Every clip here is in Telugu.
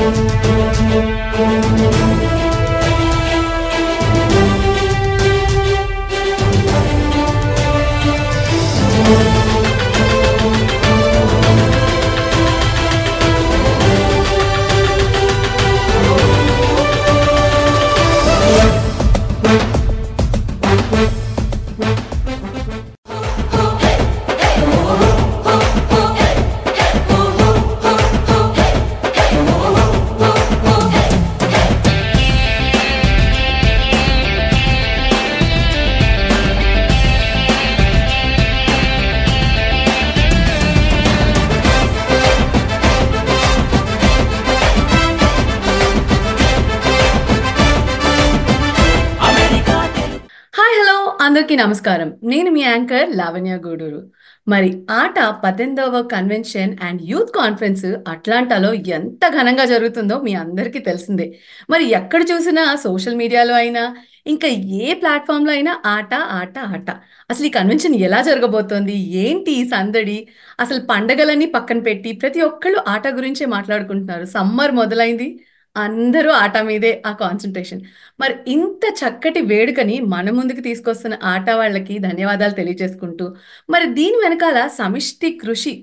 హాయ్ హలో అందరికీ నమస్కారం. నేను మీ యాంకర్ లావణ్య గూడూరు. మరి ఆట 18వ కన్వెన్షన్ అండ్ యూత్ కాన్ఫరెన్స్ అట్లాంటాలో ఎంత ఘనంగా జరుగుతుందో మీ అందరికీ తెలిసిందే. మరి ఎక్కడ చూసినా సోషల్ మీడియాలో అయినా, ఇంకా ఏ ప్లాట్‌ఫామ్‌లో అయినా ఆట, ఆట, ఆట. అసలు ఈ కన్వెన్షన్ ఎలా జరగబోతోంది? ఏంటి ఈ సందడి? అసలు పండగలన్నీ పక్కన పెట్టి ప్రతి ఒక్కళ్ళు ఆట గురించే మాట్లాడుకుంటున్నారు. సమ్మర్ మొదలైంది. అందరూ ఆట మీదే ఆ కాన్సంట్రేషన్. మరి ఇంత చక్కటి వేడుకని మన ముందుకు తీసుకొస్తున్న ఆట వాళ్ళకి ధన్యవాదాలు తెలియజేసుకుంటూ, మరి దీని వెనకాల సమిష్టి కృషి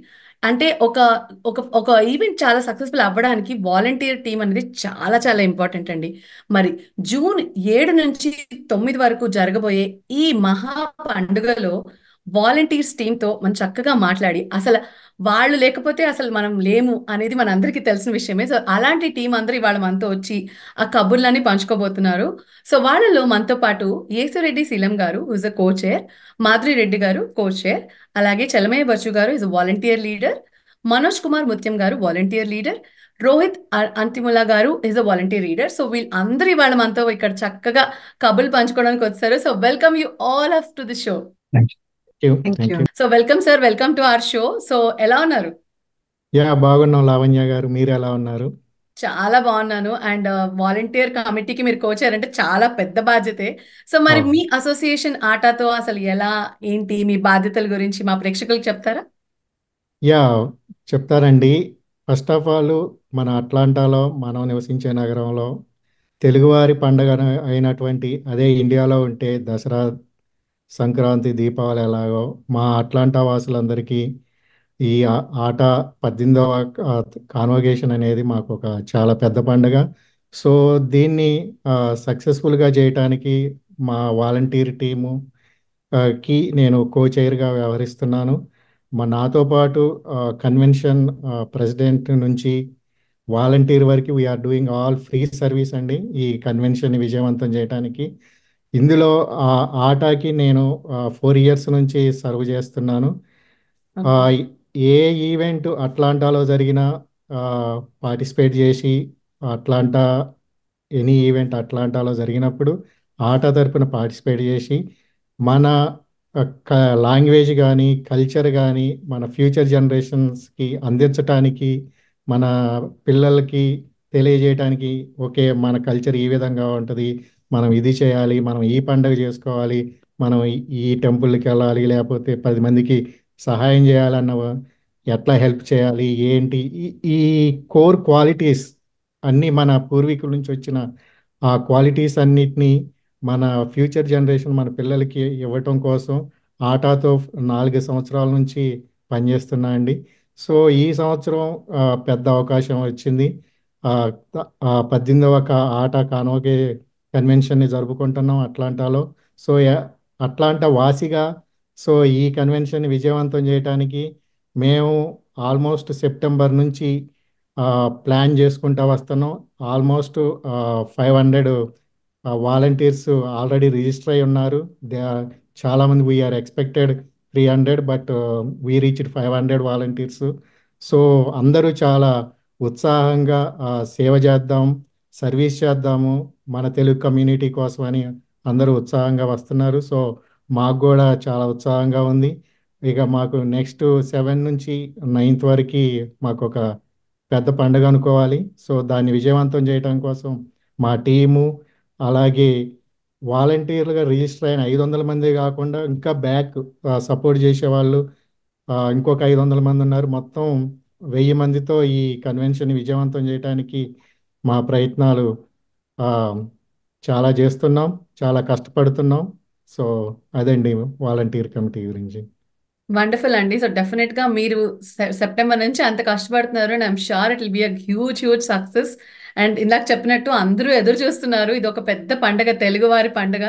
అంటే ఒక ఒక ఈవెంట్ చాలా సక్సెస్‌ఫుల్ అవ్వడానికి వాలంటీర్ టీమ్ అనేది చాలా చాలా ఇంపార్టెంట్ అండి. మరి జూన్ 7 నుంచి 9 వరకు జరగబోయే ఈ మహా పండుగలో వాలంటీర్స్ టీమ్‌తో మనం చక్కగా మాట్లాడి, అసలు వాళ్ళు లేకపోతే అసలు మనం లేము అనేది మనందరికీ తెలిసిన విషయమే. సో, అలాంటి టీమ్ అందరూ ఇవాళ మనతో వచ్చి ఆ కబుర్లన్నీ పంచుకోబోతున్నారు. సో, వాళ్ళలో మనతో పాటు యేసురెడ్డి శీలం గారు who is a co-chair, Madhuri Reddy గారు కో-చైర్, అలాగే చలమయ్య బచ్చు గారు is a volunteer leader, Manoj Kumar Muthyam గారు వాలంటీర్ లీడర్, రోహిత్ అంతిముల గారు is a volunteer leader. So, వీళ్ళందరూ ఇవాళ మనతో ఇక్కడ చక్కగా కబుర్లు పంచుకోవడానికి వచ్చారు. So, welcome you all of to the show. Thank you. Thank thank you. You. So, welcome sir. Welcome to our show. So, ఎలా ఉన్నారు? బాగున్నాం లావణ్య గారు, మీరు ఎలా ఉన్నారు? చాలా బాగున్నాను. అండ్ వాలంటీర్ కమిటీకి మీరు కోచారంటే చాలా పెద్ద బాధ్యతే. సో, మరి అవును. మీ అసోసియేషన్ ఆటతో అసలు ఎలా, ఏంటి మీ బాధ్యతల గురించి మా ప్రేక్షకులకు చెప్తారా? యా చెప్తారండి. ఫస్ట్ ఆఫ్ ఆల్, మన అట్లాంటాలో మనం నివసించే నగరంలో తెలుగువారి పండగ అయినటువంటి అదే ఇండియాలో ఉంటే దసరా, సంక్రాంతి, దీపావళి ఎలాగో మా అట్లాంటా వాసులందరికీ ఈ ఆట 18వ కాన్వకేషన్ అనేది మాకు ఒక చాలా పెద్ద పండుగ. సో దీన్ని సక్సెస్ఫుల్గా చేయటానికి మా వాలంటీర్ టీము కి నేను కో-చైర్గా వ్యవహరిస్తున్నాను. నాతో పాటు కన్వెన్షన్ ప్రెసిడెంట్ నుంచి వాలంటీర్ వరకు we're doing all free service అండి ఈ కన్వెన్షన్ విజయవంతం చేయడానికి. ఇందులో ఆటకి నేను 4 ఇయర్స్ నుంచి సర్వ్ చేస్తున్నాను. ఆ, ఓకే. ఏ ఈవెంట్ అట్లాంటాలో జరిగినా పార్టిసిపేట్ చేసి అట్లాంటా ఎనీ ఈవెంట్ అట్లాంటాలో జరిగినప్పుడు ఆట తరపున పార్టిసిపేట్ చేసి మన లాంగ్వేజ్ కానీ కల్చర్ కానీ మన ఫ్యూచర్ జనరేషన్స్కి అందించటానికి, మన పిల్లలకి తెలియజేయటానికి, ఓకే మన కల్చర్ ఈ విధంగా ఉంటుంది, మనం ఇది చేయాలి, మనం ఈ పండుగ చేసుకోవాలి, మనం ఈ టెంపుల్కి వెళ్ళాలి, లేకపోతే 10 మందికి సహాయం చేయాలన్న ఎట్లా హెల్ప్ చేయాలి, ఏంటి ఈ కోర్ క్వాలిటీస్ అన్నీ మన పూర్వీకుల నుంచి వచ్చిన ఆ క్వాలిటీస్ అన్నిటినీ మన ఫ్యూచర్ జనరేషన్ మన పిల్లలకి ఇవ్వటం కోసం ఆటతో 4 సంవత్సరాల నుంచి పనిచేస్తున్నా అండి. సో ఈ సంవత్సరం పెద్ద అవకాశం వచ్చింది. ఆ, 18వ ఆట కాన్వకే కన్వెన్షన్ని జరుపుకుంటున్నాం అట్లాంటాలో. సో అట్లాంటా వాసిగా సో ఈ కన్వెన్షన్ విజయవంతం చేయడానికి మేము ఆల్మోస్ట్ సెప్టెంబర్ నుంచి ప్లాన్ చేసుకుంటూ వస్తున్నాం. ఆల్మోస్ట్ 500 వాలంటీర్స్ ఆల్రెడీ రిజిస్టర్ అయి ఉన్నారు. దే చాలామంది we're expected 300 but we reached 500 volunteers. So అందరూ చాలా ఉత్సాహంగా సేవ చేద్దాం, సర్వీస్ చేద్దాము మన తెలుగు కమ్యూనిటీ కోసం అని అందరూ ఉత్సాహంగా వస్తున్నారు. సో మాకు కూడా చాలా ఉత్సాహంగా ఉంది. ఇక మాకు నెక్స్ట్ 7 నుంచి 9th వరకు మాకు ఒక పెద్ద పండుగ అనుకోవాలి. సో దాన్ని విజయవంతం చేయడం కోసం మా టీము, అలాగే వాలంటీర్లుగా రిజిస్టర్ అయిన 500 మంది కాకుండా ఇంకా బ్యాక్ సపోర్ట్ చేసేవాళ్ళు ఇంకొక 500 మంది ఉన్నారు. మొత్తం 1000 మందితో ఈ కన్వెన్షన్ విజయవంతం చేయడానికి మా ప్రయత్నాలు ఆ, చాలా చేస్తున్నాం, చాలా కష్టపడుతున్నాం. సో అదండి వాలంటీర్ కమిటీ గురించి. వండర్ఫుల్ అండి. సో డెఫినెట్‌గా మీరు సెప్టెంబర్ నుంచి అంత కష్టపడుతున్నారు and I'm sure it will B a huge huge success. And ఇందాక చెప్పినట్టు అందరూ ఎదురు చూస్తున్నారు. ఇదొక పెద్ద పండగ, తెలుగువారి పండగ.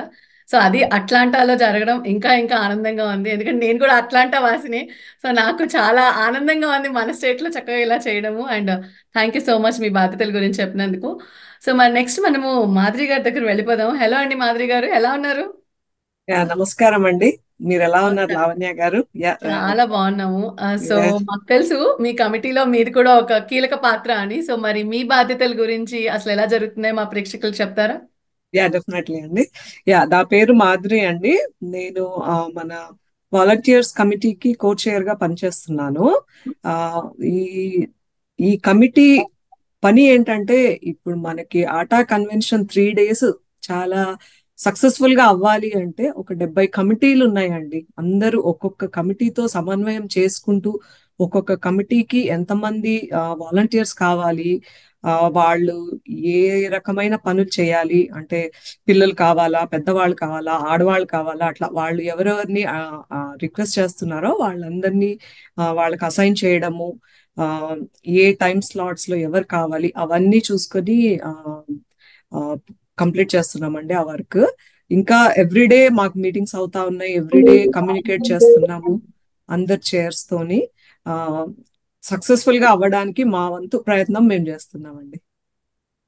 సో అది అట్లాంటాలో జరగడం ఇంకా ఇంకా ఆనందంగా ఉంది. ఎందుకంటే నేను కూడా అట్లాంటా వాసినే. సో నాకు చాలా ఆనందంగా ఉంది మన స్టేట్‌లో చక్కగా ఇలా చేయడము. And thank you so much మీ బాధ్యతల గురించి చెప్పినందుకు. సో మరి నెక్స్ట్ మనము మాధురి గారి దగ్గరికి వెళ్ళిపోదాం. హలో అండి మాధురి గారు, ఎలా ఉన్నారు? నమస్కారం అండి. మీరు ఎలా ఉన్నారు నమస్కారం. లావణ్య గారు? చాలా బాగున్నాము. సో యా మాకు తెలుసు మీ కమిటీలో మీది కూడా ఒక కీలక పాత్ర అని. సో మరి మీ బాధ్యతల గురించి అసలు ఎలా జరుగుతున్నాయో మా ప్రేక్షకులకు చెప్తారా? డెఫినెట్లీ అండి. నా పేరు మాధురి అండి. నేను మన వాలంటీర్స్ కమిటీకి కో చైర్ గా పనిచేస్తున్నాను. ఆ, ఈ ఈ కమిటీ పని ఏంటంటే, ఇప్పుడు మనకి ఆటా కన్వెన్షన్ 3 days చాలా సక్సెస్ఫుల్ గా అవ్వాలి అంటే ఒక 70 కమిటీలు ఉన్నాయండి. అందరూ ఒక్కొక్క కమిటీతో సమన్వయం చేసుకుంటూ, ఒక్కొక్క కమిటీకి ఎంతమంది వాలంటీర్స్ కావాలి, వాళ్ళు ఏ రకమైన పనులు చేయాలి అంటే, పిల్లలు కావాలా, పెద్దవాళ్ళు కావాలా, ఆడవాళ్ళు కావాలా, అట్లా వాళ్ళు ఎవరెవరిని రిక్వెస్ట్ చేస్తున్నారో వాళ్ళందరినీ వాళ్ళకి అసైన్ చేయడము, ఆ, ఏ టైం స్లాట్స్ లో ఎవరు కావాలి అవన్నీ చూసుకొని కంప్లీట్ చేస్తున్నామండి ఆ వర్క్. ఇంకా ఎవ్రీడే మాకు మీటింగ్స్ అవుతా ఉన్నాయి, ఎవ్రీడే కమ్యూనికేట్ చేస్తున్నాము అందరు చైర్స్ తోని. సక్సెస్ఫుల్ గా అవ్వడానికి మా వంతు ప్రయత్నం మేము చేస్తున్నామండి.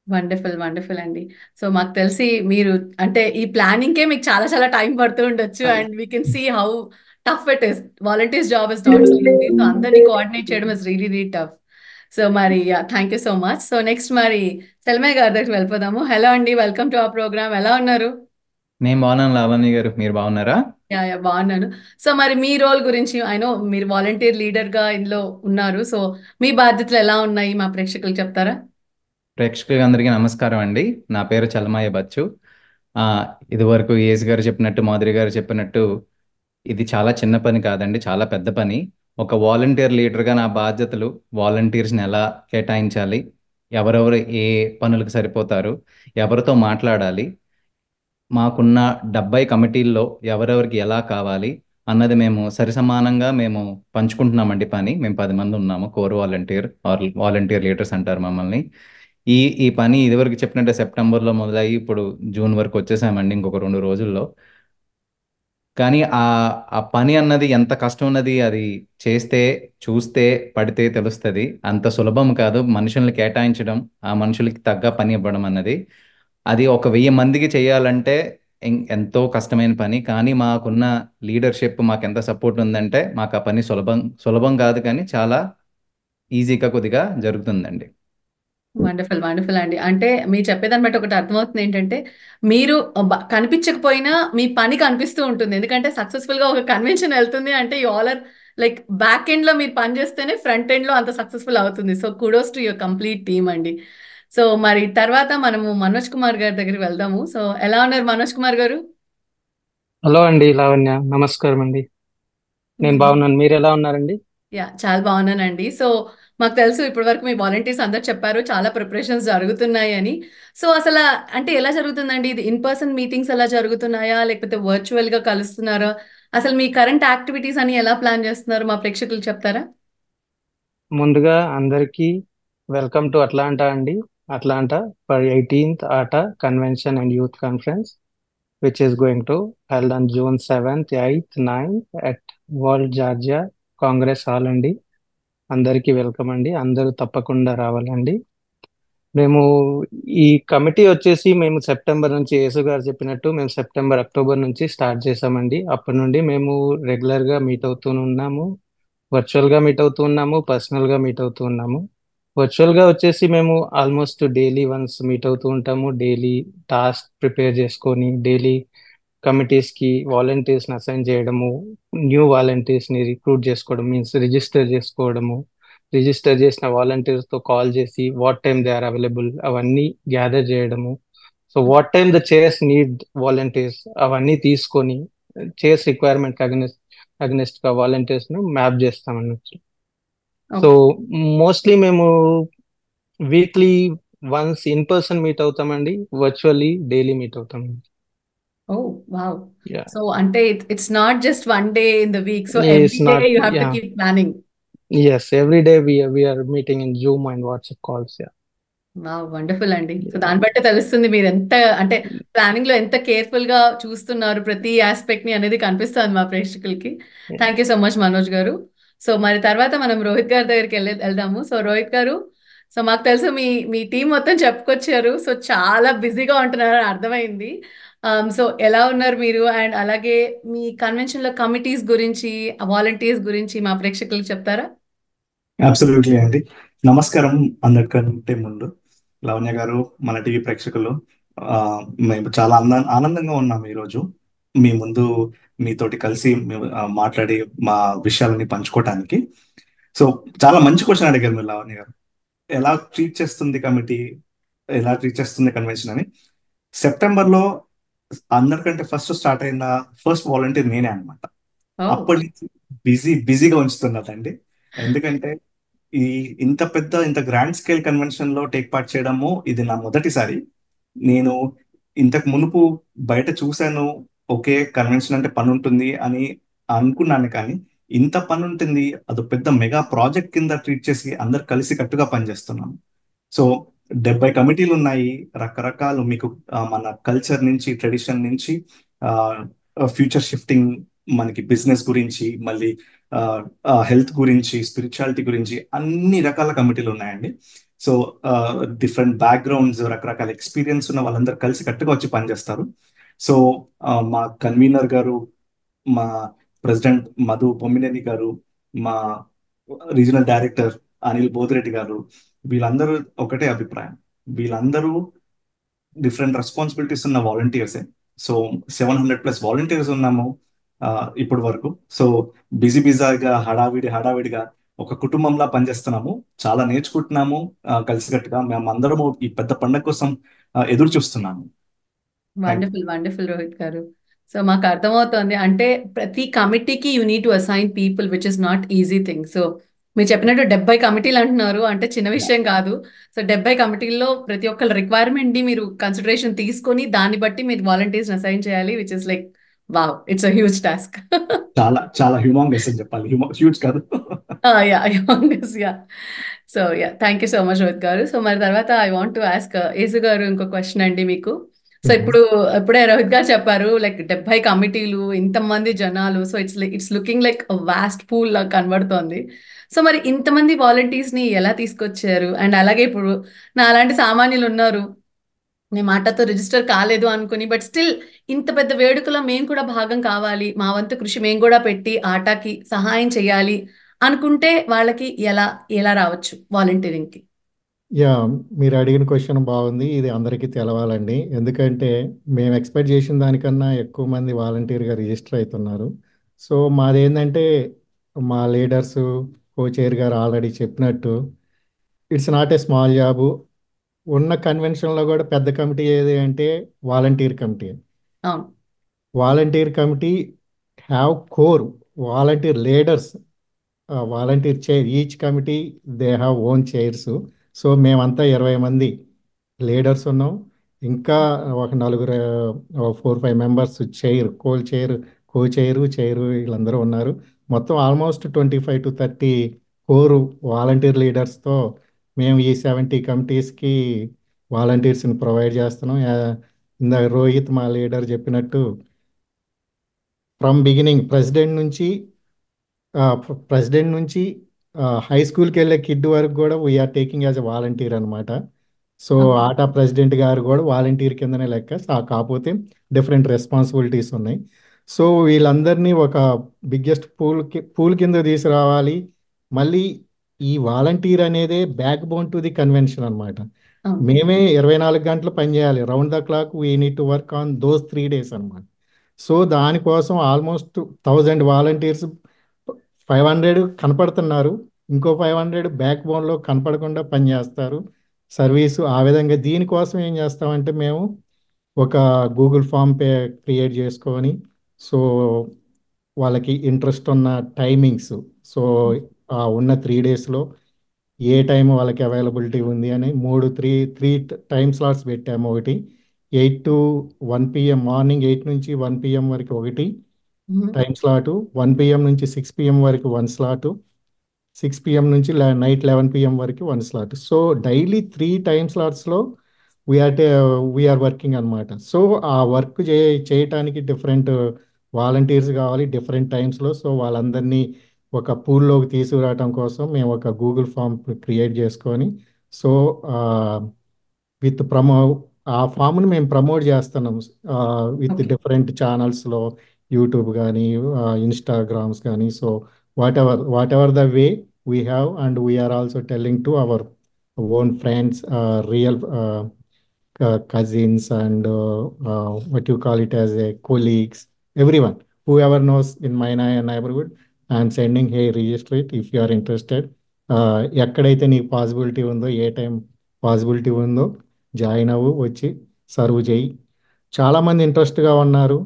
వండర్ఫుల్ వండర్ఫుల్ అండి. సో మాకు తెలిసి మీరు అంటే ఈ ప్లానింగ్కే మీకు చాలా చాలా టైం పడుతూ ఉండొచ్చు. అవును. And we can see how tough it is. Volunteers job is not so easy. So అందరినీ కోఆర్డినేట్ చేయడం is really really tough. So మరి thank you so much. So next మరి సెల్మయ్య గారి దగ్గరికి వెళ్ళిపోదాము. హలో అండి, వెల్కమ్ టు అవర్ ప్రోగ్రామ్. ఎలా ఉన్నారు? నేను బాగున్నాను లావణ్య గారు, మీరు బాగున్నారా? యా బాగున్నాను. సో మరి మీ రోల్ గురించి ఐ నో మీరు వాలంటీర్ లీడర్ గా ఇందులో ఉన్నారు. సో మీ బాధ్యతలు ఎలా ఉన్నాయి మా ప్రేక్షకులకు చెప్తారా? ప్రేక్షకులకి అందరికీ నమస్కారం అండి. నా పేరు చలమాయ బచ్చు. ఆ, ఇదివరకు ఏజ్ గారు చెప్పినట్టు, మాధురి గారు చెప్పినట్టు, ఇది చాలా చిన్న పని కాదండి, చాలా పెద్ద పని. ఒక వాలంటీర్ లీడర్గా నా బాధ్యతలు వాలంటీర్స్ని ఎలా కేటాయించాలి, ఎవరెవరు ఏ పనులకు సరిపోతారు, ఎవరితో మాట్లాడాలి, మాకున్న 70 కమిటీల్లో ఎవరెవరికి ఎలా కావాలి అన్నది మేము సరిసమానంగా మేము పంచుకుంటున్నామండి పని. మేము 10 మంది ఉన్నాము, core volunteer or volunteer leaders అంటారు మమ్మల్ని. ఈ ఈ పని ఇదివరకు చెప్పినట్టే సెప్టెంబర్లో మొదలయ్యి ఇప్పుడు జూన్ వరకు వచ్చేసామండి, ఇంకొక 2 రోజుల్లో. కానీ ఆ పని అన్నది ఎంత కష్టం ఉన్నది, అది చేస్తే చూస్తే పడితే తెలుస్తుంది. అంత సులభం కాదు మనుషుల్ని కేటాయించడం, ఆ మనుషులకి తగ్గ పని ఇవ్వడం అన్నది. అది ఒక 1000 మందికి చేయాలంటే ఎంతో కష్టమైన పని. కానీ మాకున్న లీడర్షిప్ మాకు ఎంత సపోర్ట్ ఉందంటే మాకు ఆ పని సులభం సులభం కాదు, కానీ చాలా ఈజీగా కొద్దిగా జరుగుతుందండి. వండర్ఫుల్ వండర్ఫుల్ అండి. అంటే మీరు చెప్పేదాన్ని బట్టి ఒకటి అర్థమవుతుంది ఏంటంటే, మీరు కనిపించకపోయినా మీ పని కనిపిస్తూ ఉంటుంది. ఎందుకంటే సక్సెస్ఫుల్ గా ఒక కన్వెన్షన్ వెళ్తుంది అంటే you all are like back end లో మీరు పని చేస్తేనే ఫ్రంట్ ఎండ్ లో అంత సక్సెస్ఫుల్ అవుతుంది. So kudos to your complete team అండి. సో మరి తర్వాత మనము మనోజ్ కుమార్ గారి దగ్గరికి వెళ్దాము. సో ఎలా ఉన్నారు మనోజ్ కుమార్ గారు? హలో అండి లావణ్య, నమస్కారం అండి. నేను బాగున్నాను, మీరు ఎలా ఉన్నారండి? చాలా బాగున్నానండి. సో మాకు తెలుసు ఇప్పటి వరకు మీ వాలంటీర్స్ అందరు చెప్పారు చాలా ప్రిపరేషన్స్ జరుగుతున్నాయి అని. సో అసలు అంటే ఎలా జరుగుతుందండి ఇది? ఇన్ పర్సన్ మీటింగ్స్ ఎలా జరుగుతున్నాయా లేకపోతే వర్చువల్ గా కలుస్తున్నారా? అసలు మీ కరెంట్ యాక్టివిటీస్ అని ఎలా ప్లాన్ చేస్తున్నారు మా ప్రేక్షకులకు చెప్తారా? ముందుగా అందరికీ వెల్కమ్ టు అట్లాంటా అండి. Atlanta for 18th ATA convention and youth conference which is going to held on June 7th, 8th, 9th at world Georgia Congress hall అండి. అందరికీ వెల్కమ్ అండి, అందరూ తప్పకుండా రావాలండి. మేము ఈ కమిటీ వచ్చేసి మేము సెప్టెంబర్ నుంచి, యేసు గారు చెప్పినట్టు మేము సెప్టెంబర్ అక్టోబర్ నుంచి స్టార్ట్ చేసామండి. అప్పటి నుండి మేము రెగ్యులర్గా మీట్ అవుతూ ఉన్నాము, వర్చువల్గా మీట్ అవుతూ ఉన్నాము, పర్సనల్గా మీట్ అవుతూ ఉన్నాము. వర్చువల్గా వచ్చేసి మేము ఆల్మోస్ట్ డైలీ వన్స్ మీట్ అవుతూ ఉంటాము. డైలీ టాస్క్ ప్రిపేర్ చేసుకొని డైలీ కమిటీస్కి వాలంటీర్స్ని అసైన్ చేయడము, న్యూ వాలంటీర్స్ని రిక్రూట్ చేసుకోవడం, మీన్స్ రిజిస్టర్ చేసుకోవడము, రిజిస్టర్ చేసిన వాలంటీర్స్తో కాల్ చేసి what time they are available అవన్నీ గ్యాదర్ చేయడము. So what time the chairs need volunteers అవన్నీ తీసుకొని చైర్స్ రిక్వైర్మెంట్ అగనెస్ట్ గా వాలంటీర్స్ ను మ్యాప్ చేస్తాం అన్నట్టు. సో మోస్ట్లీ మేము weekly once in person meet అవుతామండి, వర్చువల్లీ డైలీ మీట్ అవుతామండి. Oh wow. యా, సో అంటే it's not just one day in the week, so it's every day not, you have to yeah, keep planning. Yes, every day we are meeting in Zoom and WhatsApp calls. Yeah. Wow, wonderful అండి. So Yeah. దాన్ని బట్టే తెలుస్తుంది మీరు ఎంత అంటే ప్లానింగ్ లో ఎంత కేర్ఫుల్ గా చూస్తున్నారు ప్రతి ఆస్పెక్ట్ ని అనేది కనిపిస్తుంది మా ప్రేక్షకులకి. Yeah. Thank you so much Manoj గారు. సో మరి తర్వాత మనం రోహిత్ గారి దగ్గరికి వెళ్దాము. సో రోహిత్ గారు, సో మాకు తెలుసు మీ మీ టీం మొత్తం చెప్పుకొచ్చారు. సో చాలా బిజీగా ఉంటున్నారని అర్థమైంది. సో ఎలా ఉన్నారు మీరు, అండ్ అలాగే మీ కన్వెన్షన్ లో కమిటీస్ గురించి, వాలంటీర్స్ గురించి మా ప్రేక్షకులకు చెప్తారా? అబ్సల్యూట్లీ అండి. నమస్కారం. అందరికంటే ముందు లావణ్య గారు, మన టీవీ ప్రేక్షకులు, ఆ, మేము చాలా ఆనందంగా ఉన్నాము ఈరోజు మీ ముందు మీతోటి కలిసి మాట్లాడి మా విషయాలని పంచుకోవటానికి. సో చాలా మంచి క్వశ్చన్ అడిగారు మీరు లావణ్య గారు. ఎలా ట్రీట్ చేస్తుంది కమిటీ, ఎలా ట్రీట్ చేస్తుంది కన్వెన్షన్ అని. సెప్టెంబర్లో అందరికంటే ఫస్ట్ స్టార్ట్ అయిన ఫస్ట్ వాలంటీర్ నేనే అనమాట. ఓ అప్పటి నుంచి బిజీగా ఉంచుతున్నదండి. ఎందుకంటే ఈ ఇంత గ్రాండ్ స్కేల్ కన్వెన్షన్ లో టేక్ పార్ట్ చేయడము ఇది నా మొదటిసారి. నేను ఇంతకు మునుపు బయట చూశాను, ఓకే కన్వెన్షన్ అంటే పని ఉంటుంది అని అనుకున్నాను, కానీ ఇంత పని ఉంటుంది, అది పెద్ద మెగా ప్రాజెక్ట్ కింద ట్రీట్ చేసి అందరు కలిసి కట్టుగా పనిచేస్తున్నాము. సో 70 కమిటీలు ఉన్నాయి, రకరకాలు మీకు మన కల్చర్ నుంచి, ట్రెడిషన్ నుంచి, ఫ్యూచర్ షిఫ్టింగ్, మనకి బిజినెస్ గురించి, మళ్ళీ హెల్త్ గురించి, స్పిరిచువాలిటీ గురించి అన్ని రకాల కమిటీలు ఉన్నాయండి. సో డిఫరెంట్ బ్యాక్గ్రౌండ్స్, రకరకాల ఎక్స్పీరియన్స్ ఉన్న వాళ్ళందరూ కలిసి కట్టుగా వచ్చి పనిచేస్తారు. సో మా కన్వీనర్ గారు, మా ప్రెసిడెంట్ మధు పొమ్మినేని గారు, మా రీజనల్ డైరెక్టర్ అనిల్ బోదిరెడ్డి గారు, వీళ్ళందరూ ఒకటే అభిప్రాయం. వీళ్ళందరూ డిఫరెంట్ రెస్పాన్సిబిలిటీస్ ఉన్న వాలంటీర్సే. సో 700+ వాలంటీర్స్ ఉన్నాము ఇప్పటి వరకు. సో బిజీగా హడావిడిగా ఒక కుటుంబంలా పనిచేస్తున్నాము. చాలా నేర్చుకుంటున్నాము కలిసికట్టుగా. మేము అందరము ఈ పెద్ద పండగ కోసం ఎదురు చూస్తున్నాము. వండర్ఫుల్ వండర్ఫుల్ రోహిత్ గారు. సో మాకు అర్థమవుతోంది, అంటే ప్రతి కమిటీకి you need to assign people, which is not easy thing. So మీరు చెప్పినట్టు 70 కమిటీలు అంటున్నారు, అంటే చిన్న విషయం కాదు. సో 70 కమిటీల్లో ప్రతి ఒక్కరి రిక్వైర్మెంట్ ని మీరు కన్సిడరేషన్ తీసుకొని దాన్ని బట్టి మీరు వాలంటీర్స్ అసైన్ చేయాలి, which is like wow, it's a huge task. చాలా చాలా హ్యూమాంగస్ అని చెప్పాలి, హ్యూజ్ కాదు. Yeah humongous, yeah. So yeah, thank you so much Rohit గారు. సో మరి తర్వాత ఐ వాంట్ టు ఆస్క్ యేసు గారు ఇంకో క్వశ్చన్ అండి మీకు. సో ఇప్పుడే రోహిత్ గారు చెప్పారు, లైక్ 70 కమిటీలు, ఇంతమంది జనాలు, so it's looking like vast pool లా కనబడుతోంది. సో మరి ఇంతమంది వాలంటీర్స్ ని ఎలా తీసుకొచ్చారు, అండ్ అలాగే ఇప్పుడు నా అలాంటి సామాన్యులు ఉన్నారు, మేము ఆటతో రిజిస్టర్ కాలేదు అనుకుని, బట్ స్టిల్ ఇంత పెద్ద వేడుకలో మేము కూడా భాగం కావాలి, మా వంతు కృషి మేము కూడా పెట్టి ఆటకి సహాయం చేయాలి అనుకుంటే వాళ్ళకి ఎలా ఎలా రావచ్చు వాలంటీరింగ్ కి? యా, మీరు అడిగిన క్వశ్చన్ బాగుంది. ఇది అందరికీ తెలవాలండి. ఎందుకంటే మేము ఎక్స్పెక్ట్ చేసిన దానికన్నా ఎక్కువ మంది వాలంటీర్గా రిజిస్టర్ అవుతున్నారు. సో మాదేంటంటే మా లీడర్స్, కోచైర్ గారు ఆల్రెడీ చెప్పినట్టు it's not a small job. ఉన్న కన్వెన్షన్లో కూడా పెద్ద కమిటీ ఏది అంటే వాలంటీర్ కమిటీ. అవును. Volunteer committee have core volunteer leaders, volunteer chair, each committee they have own chairs. So మేమంతా 20 మంది లీడర్స్ ఉన్నాం. ఇంకా ఒక నలుగురు, 4-5 మెంబర్స్ చైర్, కో చైరు వీళ్ళందరూ ఉన్నారు. మొత్తం ఆల్మోస్ట్ 25-30 కోరు వాలంటీర్ లీడర్స్తో మేము ఈ 70 కమిటీస్కి వాలంటీర్స్ని ప్రొవైడ్ చేస్తున్నాం. ఇందాక రోహిత్ మా లీడర్ చెప్పినట్టు ఫ్రమ్ బిగినింగ్ ప్రెసిడెంట్ నుంచి హై స్కూల్కి వెళ్ళే కిడ్ వరకు కూడా we're taking as a volunteer అనమాట. సో ఆటా ప్రెసిడెంట్ గారు కూడా వాలంటీర్ కిందనే లెక్క, కాకపోతే డిఫరెంట్ రెస్పాన్సిబిలిటీస్ ఉన్నాయి. సో వీళ్ళందరినీ ఒక బిగ్గెస్ట్ పూల్ కింద తీసుకురావాలి. మళ్ళీ ఈ వాలంటీర్ అనేదే back bone to the convention అనమాట. అవును. మేమే 24 గంటలు పనిచేయాలి, round the clock we need to work on those 3 days అనమాట. సో దానికోసం ఆల్మోస్ట్ 1000 వాలంటీర్స్, 500 కనపడుతున్నారు, ఇంకో 500 బ్యాక్ బోన్లో కనపడకుండా పనిచేస్తారు సర్వీసు. ఆ విధంగా దీనికోసం ఏం చేస్తామంటే మేము ఒక గూగుల్ ఫామ్ క్రియేట్ చేసుకొని, సో వాళ్ళకి ఇంట్రెస్ట్ ఉన్న టైమింగ్స్, సో ఉన్న 3 daysలో ఏ టైం వాళ్ళకి అవైలబిలిటీ ఉంది అని త్రీ త్రీ టైం స్లాట్స్ పెట్టాము. ఒకటి 8 to 1 p.m., మార్నింగ్ 8 నుంచి 1 p.m. వరకు ఒకటి టైం స్లాటు, 1 p.m. నుంచి 6 p.m. వరకు వన్ స్లాటు, 6 p.m. నుంచి నైట్ 11 p.m. వరకు one slot. So daily 3 time స్లాట్స్లో వీఆర్ వీఆర్ వర్కింగ్ అనమాట. సో ఆ వర్క్ చేయటానికి డిఫరెంట్ వాలంటీర్స్ కావాలి డిఫరెంట్ టైమ్స్లో. సో వాళ్ళందరినీ ఒక పూల్లోకి తీసుకురావటం కోసం మేము ఒక గూగుల్ ఫామ్ క్రియేట్ చేసుకొని, సో విత్ ఆ ఫామ్ని మేము ప్రమోట్ చేస్తున్నాం విత్ ఓకే. డిఫరెంట్ ఛానల్స్లో, యూట్యూబ్ కానీ, ఇన్స్టాగ్రామ్స్ కానీ. So whatever the way we have, and we're also telling to our own friends, real cousins, and what you call it as a colleagues, everyone, whoever knows in my neighborhood, I am sending, hey, register it if you are interested. ఎక్కడైతే నీకు పాసిబిలిటీ ఉందో, ఏ టైం పాసిబిలిటీ ఉందో జాయిన్ అవ్వు, వచ్చి సర్వ్ చేయి. చాలామంది ఇంట్రెస్ట్గా ఉన్నారు.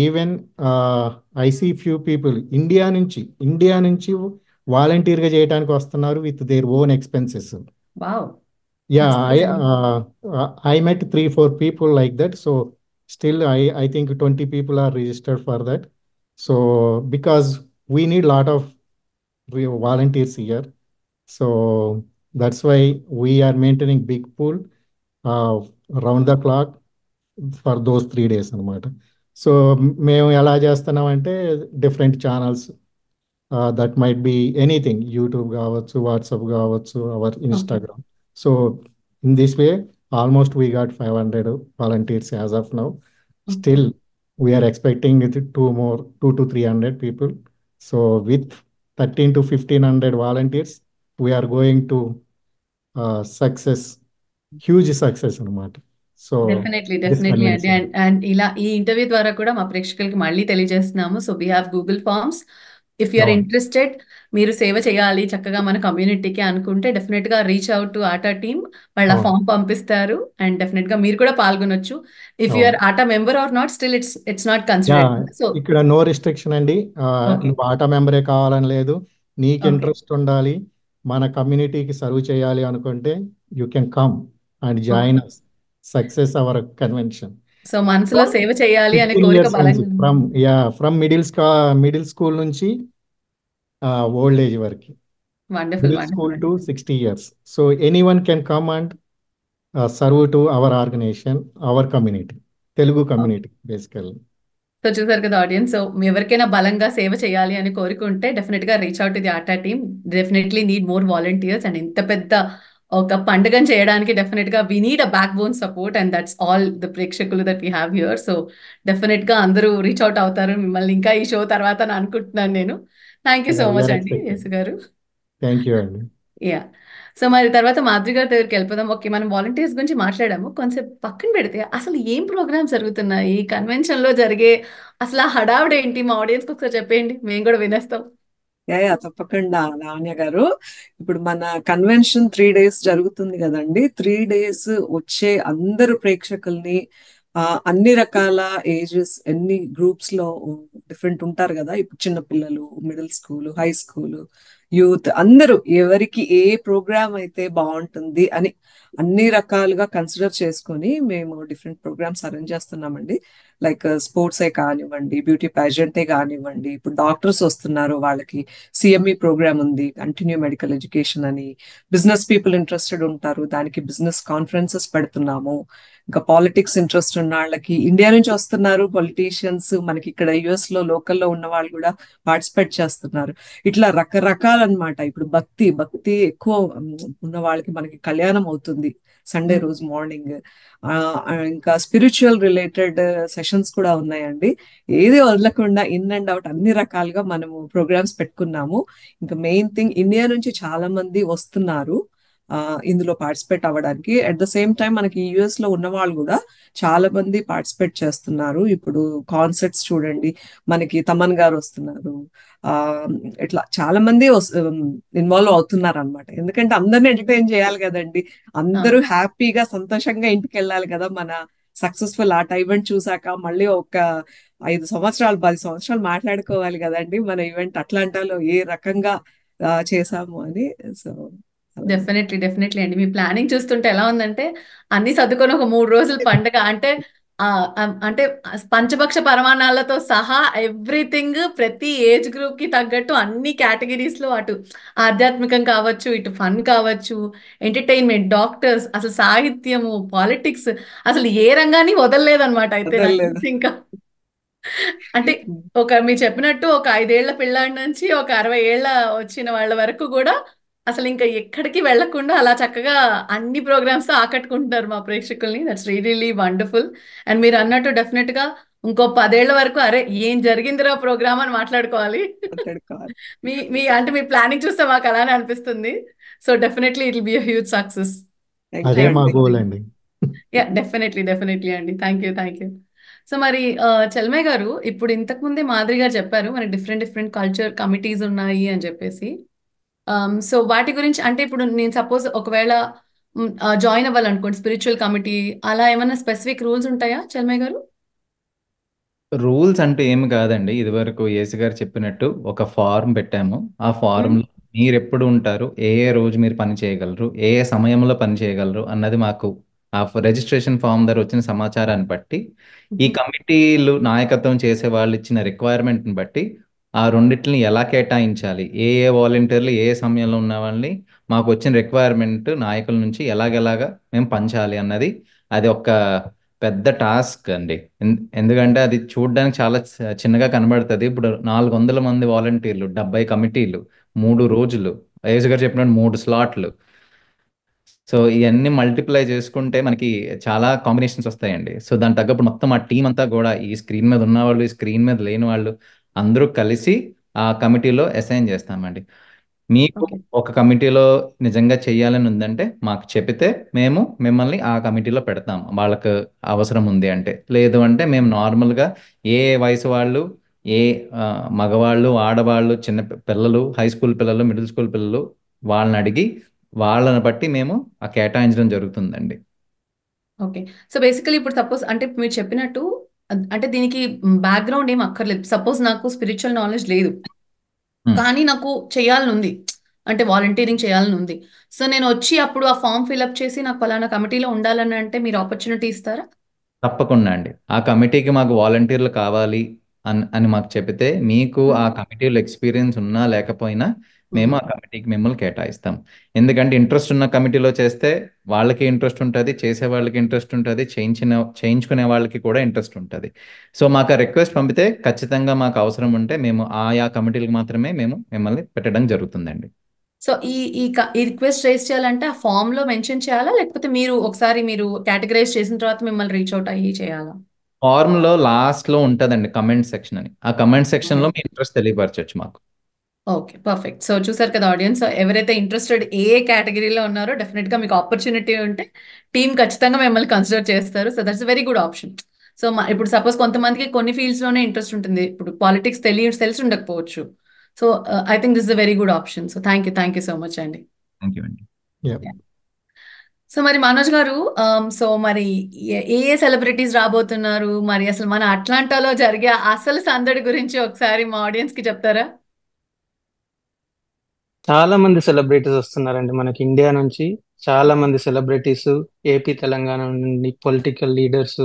Even I see few people India నుంచి వాలంటీర్గా చేయడానికి వస్తున్నారు with their own expenses. Wow, Yeah, that's amazing. I met 3-4 people like that. So still, I think 20 people are registered for that. So because we need a lot of volunteers here, so that's why we are maintaining big pool uh, round the clock for those 3 days అన్నమాట. సో మేము ఎలా చేస్తున్నామంటే different channels, that might be anything, YouTube కావచ్చు, వాట్సాప్ కావచ్చు, or okay. Instagram. So in this way almost we got 500 volunteers as of now. Okay. Still we're expecting with 200 to 300 people. So with 1300 to 1500 volunteers we're going to success, huge success అనమాట. సో డెఫినెట్లీ దిస్ డెఫినెట్లీ అండి. కన్వెన్షన్. అండ్ అండ్ ఇలా ఈ ఇంటర్వ్యూ ద్వారా కూడా మా ప్రేక్షకులకి మళ్ళీ తెలియజేస్తున్నాము. So we have Google forms. If you are అవును, ఇంట్రెస్టెడ్, మీరు సేవ చేయాలి చక్కగా మన కమ్యూనిటీకి అనుకుంటే డెఫినెట్గా reach out to ATA team. వాళ్ళ అవును, ఫామ్ పంపిస్తారు అండ్ డెఫినెట్గా మీరు కూడా పాల్గొనొచ్చు. ఇఫ్ యు ఆర్ అవును. ATA member or not, still it's not yeah, considered. So ఇక్కడ నో రిస్ట్రిక్షన్ అండి. ఓకే. నువ్వు ఆటా మెంబరే కావాలని లేదు. నీకు ఓకే. ఇంట్రెస్ట్ ఉండాలి, మన కమ్యూనిటీకి సర్వ్ చేయాలి అనుకుంటే you can come and okay. Join us, success our convention. So మనసులో ఫ్రమ్ సేవ చేయాలి అనే 15 కోరిక years నుంచి, బలంగా ఫ్రమ్ ఉంది. ఫ్రమ్ మిడిల్ స్కూల్ నుంచి ఓల్డ్ ఏజ్ వరకు, వండర్ఫుల్ మిడిల్ వండర్ఫుల్ స్కూల్ అండి. To 60 years. So anyone can come and serve to our organization, our community, Telugu okay. Community basically. So చూసారు కదా ఆడియన్స్. సో మీ ఎవరికైనా బలంగా సేవ చేయాలి అని కోరుకుంటే డెఫినెట్ గా reach out the ATA team. Definitely need more volunteers. And ఇంత పెద్ద ఒక పండుగను చేయడానికి డెఫినెట్ గా we need a backbone support, and that's all the ప్రేక్షకులు that we have here. So definite గా అందరూ రీచ్ అవుట్ అవుతారు మిమ్మల్ని ఇంకా ఈ షో తర్వాత అని అనుకుంటున్నాను నేను. Thank you so much we're అండి ఎక్స్పెక్టింగ్. యేసు గారు. థ్యాంక్ యూ అండి. యా. సో మరి తర్వాత మాధురి గారి దగ్గరికి వెళ్ళిపోదాం. ఓకే, మనం వాలంటీర్స్ గురించి మాట్లాడాము. కొంచెం పక్కన పెడితే అసలు ఏం ప్రోగ్రామ్స్ జరుగుతున్నాయి కన్వెన్షన్ లో జరిగే, అసలు ఆ హడావుడు ఏంటి మా ఆడియన్స్ కి ఒకసారి చెప్పేయండి, మేము కూడా వినేస్తాం. తప్పకుండా లావణ్య గారు. ఇప్పుడు మన కన్వెన్షన్ 3 days జరుగుతుంది కదండి. 3 days వచ్చే అందరు ప్రేక్షకుల్ని అన్ని రకాల ఏజెస్, ఎన్ని గ్రూప్స్ లో డిఫరెంట్ ఉంటారు కదా. ఇప్పుడు చిన్న పిల్లలు, middle school, high school, youth, అందరూ ఎవరికి ఏ ప్రోగ్రామ్ అయితే బాగుంటుంది అని అన్ని రకాలుగా కన్సిడర్ చేసుకొని మేము డిఫరెంట్ ప్రోగ్రామ్స్ అరేంజ్ చేస్తున్నామండి. లైక్ స్పోర్ట్సే కానివ్వండి, బ్యూటీ ప్యాజెంటే కానివ్వండి, ఇప్పుడు డాక్టర్స్ వస్తున్నారు, వాళ్ళకి సిఎంఈ ప్రోగ్రామ్ ఉంది, కంటిన్యూ మెడికల్ ఎడ్యుకేషన్ అని. బిజినెస్ పీపుల్ ఇంట్రెస్టెడ్ ఉంటారు, దానికి బిజినెస్ కాన్ఫరెన్సెస్ పెడుతున్నాము. ఇంకా పాలిటిక్స్ ఇంట్రెస్ట్ ఉన్న వాళ్ళకి, ఇండియా నుంచి వస్తున్నారు పొలిటీషియన్స్, మనకి ఇక్కడ యుఎస్ లో లోకల్లో ఉన్న వాళ్ళు కూడా పార్టిసిపేట్ చేస్తున్నారు. ఇట్లా రకరకాలన్నమాట. ఇప్పుడు భక్తి ఎక్కువ ఉన్న వాళ్ళకి మనకి కళ్యాణం అవుతుంది సండే రోజు మార్నింగ్. ఇంకా స్పిరిచువల్ రిలేటెడ్ సెషన్స్ కూడా ఉన్నాయండి. ఏది వదలకుండా ఇన్ అండ్ అవుట్ అన్ని రకాలుగా మనము ప్రోగ్రామ్స్ పెట్టుకున్నాము. ఇంకా మెయిన్ థింగ్, ఇండియా నుంచి చాలా మంది వస్తున్నారు ఇందులో పార్టిసిపేట్ అవ్వడానికి. అట్ ద సేమ్ టైం మనకి యుఎస్ లో ఉన్న వాళ్ళు కూడా చాలా మంది పార్టిసిపేట్ చేస్తున్నారు. ఇప్పుడు కాన్సర్ట్స్ చూడండి, మనకి తమన్ గారు వస్తున్నారు. ఇట్లా చాలా మంది ఇన్వాల్వ్ అవుతున్నారు అనమాట. ఎందుకంటే అందరిని ఎంటర్టైన్ చేయాలి కదండి. అందరూ హ్యాపీగా సంతోషంగా ఇంటికి వెళ్ళాలి కదా. మన సక్సెస్ఫుల్ ఆట ఈవెంట్ చూసాక మళ్ళీ ఒక 5 సంవత్సరాలు 10 సంవత్సరాలు మాట్లాడుకోవాలి కదండి మన ఈవెంట్ అట్లాంటాలో ఏ రకంగా చేసాము అని. సో డెఫినెట్లీ అండి. మీ ప్లానింగ్ చూస్తుంటే ఎలా ఉందంటే అన్ని సర్దుకొని ఒక 3 రోజులు పండగ అంటే అంటే పంచభక్ష పరమాన్నాలతో సహా ఎవ్రీథింగ్ ప్రతి ఏజ్ గ్రూప్‌కి తగ్గట్టు అన్ని కేటగరీస్‌లో అటు ఆధ్యాత్మికం కావచ్చు, ఇటు ఫన్ కావచ్చు, ఎంటర్‌టైన్‌మెంట్, డాక్టర్స్, అసలు సాహిత్యము, పాలిటిక్స్ అసలు ఏ రంగాన్ని వదలలేదన్నమాట అయితే నాకు వదలలేదు. తెలిసి ఇంకా. అంటే మీరు చెప్పినట్టు ఒక 5 ఏళ్ల పిల్లాడి నుంచి ఒక 60 ఏళ్ల వచ్చిన వాళ్ళ వరకు గూడా అసలు ఇంకా ఎక్కడికి వెళ్ళకుండా అలా చక్కగా అన్ని ప్రోగ్రామ్స్ ఆకట్టుకుంటున్నారు మా ప్రేక్షకుల్ని. That's really wonderful. అండ్ మీరన్నట్టు డెఫినిట్‌గా ఇంకో 10 ఏళ్ల వరకు అరే! ఏం జరిగిందిరా ప్రోగ్రామ్ అని మాట్లాడుకోవాలి. మాట్లాడుకోవాలి. మీ మీ అంటే మీ ప్లానింగ్ చూస్తే మాకు అలానే అనిపిస్తుంది. So, definitely it will B a huge success. Thank అదే యూ మా అండి. గోల్ అండి. యాహ్! డెఫినెట్లీ అండి. Thank you. సో, మరి చలమయ్య గారు ఇప్పుడు ఇంతకుముందే మాదిరి గారు చెప్పారు. మనకి డిఫరెంట్ కల్చర్ కమిటీస్ ఉన్నాయి అని చెప్పేసి. సో, వాటి గురించి అంటే ఇప్పుడు నేను సపోజ్ ఒకవేళ జాయిన్ అవ్వాలనుకోండి స్పిరిచ్యువల్ కమిటీ అలా ఏమన్నా స్పెసిఫిక్ రూల్స్ ఉంటాయా చలమయ్య గారు? రూల్స్ అంటూ ఏమి కాదండి. ఇదివరకు యేసు గారు చెప్పినట్టు ఒక ఫార్మ్ పెట్టాము. ఆ హ్మ్. ఫార్మ్‌లో మీరెప్పుడు ఉంటారు? ఏ రోజు మీరు పని చేయగలరు? ఏ సమయంలో పని చేయగలరు? అన్నది మాకు రిజిస్ట్రేషన్ ఫార్మ్ దగ్గర వచ్చిన సమాచారాన్ని బట్టి, ఈ హుహు. కమిటీలు నాయకత్వం చేసే వాళ్ళు ఇచ్చిన రిక్వైర్మెంట్‌ని బట్టి, ఆ రెండిటిని ఎలా కేటాయించాలి? ఏ వాలంటీర్లు ఏ సమయంలో ఉన్న వాళ్ళని మాకు వచ్చిన రిక్వైర్మెంట్ నాయకుల నుంచి ఎలాగెలాగా మేము పంచాలి అన్నది అది ఒక పెద్ద టాస్క్ అండి. ఎందుకంటే అది చూడడానికి చాలా చిన్నగా కనబడుతుంది. ఇప్పుడు 400 మంది వాలంటీర్లు, 70 కమిటీలు, 3 రోజులు, యేసు గారు చెప్పినట్టు 3 స్లాట్లు. సో ఇవన్నీ మల్టిప్లై చేసుకుంటే మనకి చాలా కాంబినేషన్స్ వస్తాయండి. సో దానికి తగ్గప్పుడు మొత్తం ఆ టీం అంతా కూడా ఈ స్క్రీన్ మీద ఉన్నవాళ్ళు, ఈ స్క్రీన్ మీద లేని వాళ్ళు అందరూ కలిసి ఆ కమిటీలో అసైన్ చేస్తామండి. మీకు ఓకే. ఒక కమిటీలో నిజంగా చెయ్యాలని ఉందంటే మాకు చెబితే మేము మిమ్మల్ని ఆ కమిటీలో పెడతాం. వాళ్ళకి అవసరం ఉంది అంటే. లేదు అంటే మేము నార్మల్‌గా ఏ వయసు వాళ్ళు, ఏ మగవాళ్ళు, ఆడవాళ్ళు, చిన్న పిల్లలు, హై స్కూల్ పిల్లలు, మిడిల్ స్కూల్ పిల్లలు వాళ్ళని అడిగి వాళ్ళని బట్టి మేము కేటాయించడం జరుగుతుందండి. ఓకే. సో, బేసికల్లీ ఇప్పుడు సపోజ్ అంటే మీరు చెప్పినట్టు అంటే దీనికి బ్యాక్‌గ్రౌండ్ ఏమి అక్కర్లేదు. సపోజ్ నాకు స్పిరిచ్యువల్ నాలెడ్జ్ లేదు. హ్మ్. కానీ నాకు చేయాలనుంది. అంటే వాలంటీరింగ్ చేయాలనుంది. సో, నేనొచ్చి అప్పుడు ఆ ఫార్మ్ ఫిలప్ చేసి నాకు పలానా కమిటీలో ఉండాలని అంటే మీరు ఆపర్చునిటీ ఇస్తారా? తప్పకుండా అండి. ఆ కమిటీకి మాకు వాలంటీర్లు కావాలి అని మాకు చెబితే, మీకు హ్మ్. ఆ కమిటీలో ఎక్స్‌పీరియన్స్ ఉన్నా లేకపోయినా మేము హుహు. ఆ కమిటీకి మిమ్మల్ని కేటాయిస్తాం. ఎందుకంటే ఇంట్రెస్ట్ ఉన్న కమిటీలో చేస్తే వాళ్ళకి ఇంట్రెస్ట్ ఉంటది. చేసే వాళ్ళకి ఇంట్రెస్ట్ ఉంటది. చేయించుకునే వాళ్ళకి కూడా ఇంట్రెస్ట్ ఉంటది. సో మాకు ఆ రిక్వెస్ట్ పంపితే ఖచ్చితంగా మాకు అవసరం ఉంటే మేము ఆయా కమిటీలకు మాత్రమే మేము మిమ్మల్ని పెట్టడం జరుగుతుందండి. సో, ఈ రిక్వెస్ట్ రైజ్ చేయాలంటే ఆ ఫార్మ్‌లో మెన్షన్ చేయాలా? లేకపోతే మీరు ఒకసారి మీరు కేటగరైజ్ చేసిన తర్వాత మిమ్మల్ని రీచ్ ఔట్ అయ్యి చేయాలా? ఫార్మ్‌లో లాస్ట్‌లో ఉంటదండి కమెంట్ సెక్షన్ అని. ఆ కమెంట్ సెక్షన్‌లో మీ ఇంట్రెస్ట్ తెలియపరచొచ్చు మాకు. ఓకే. పర్ఫెక్ట్. సో, చూసారు కదా ఆడియన్స్. ఎవరైతే ఇంట్రెస్టెడ్ ఏ కేటగరీలో ఉన్నారో డెఫినిట్‌గా మీకు ఆపర్చునిటీ ఉంటే టీమ్ ఖచ్చితంగా మిమ్మల్ని కన్సిడర్ చేస్తారు. So, that's a very good option. So, ఇప్పుడు సపోజ్ కొంతమందికి కొన్ని ఫీల్డ్స్‌లోనే ఇంట్రెస్ట్ ఉంటుంది. ఇప్పుడు పాలిటిక్స్ తెలిసి ఉండకపోవచ్చు. So, I think this is a very good option. So, thank you so much అండి. థాంక్ యూ అండి. యాహ్! యాహ్! సో, మరి మనోజ్ గారు సో, మరి ఏ సెలబ్రిటీస్ రాబోతున్నారు? మరి అసలు మన అట్లాంటాలో జరిగే అసలు సందడి గురించి ఒకసారి మా ఆడియన్స్‌కి చెప్తారా? చాలా మంది సెలబ్రిటీస్ వస్తున్నారండి మనకి ఇండియా నుంచి. చాలా మంది సెలబ్రిటీస్, ఏపీ తెలంగాణ నుండి పొలిటికల్ లీడర్స్,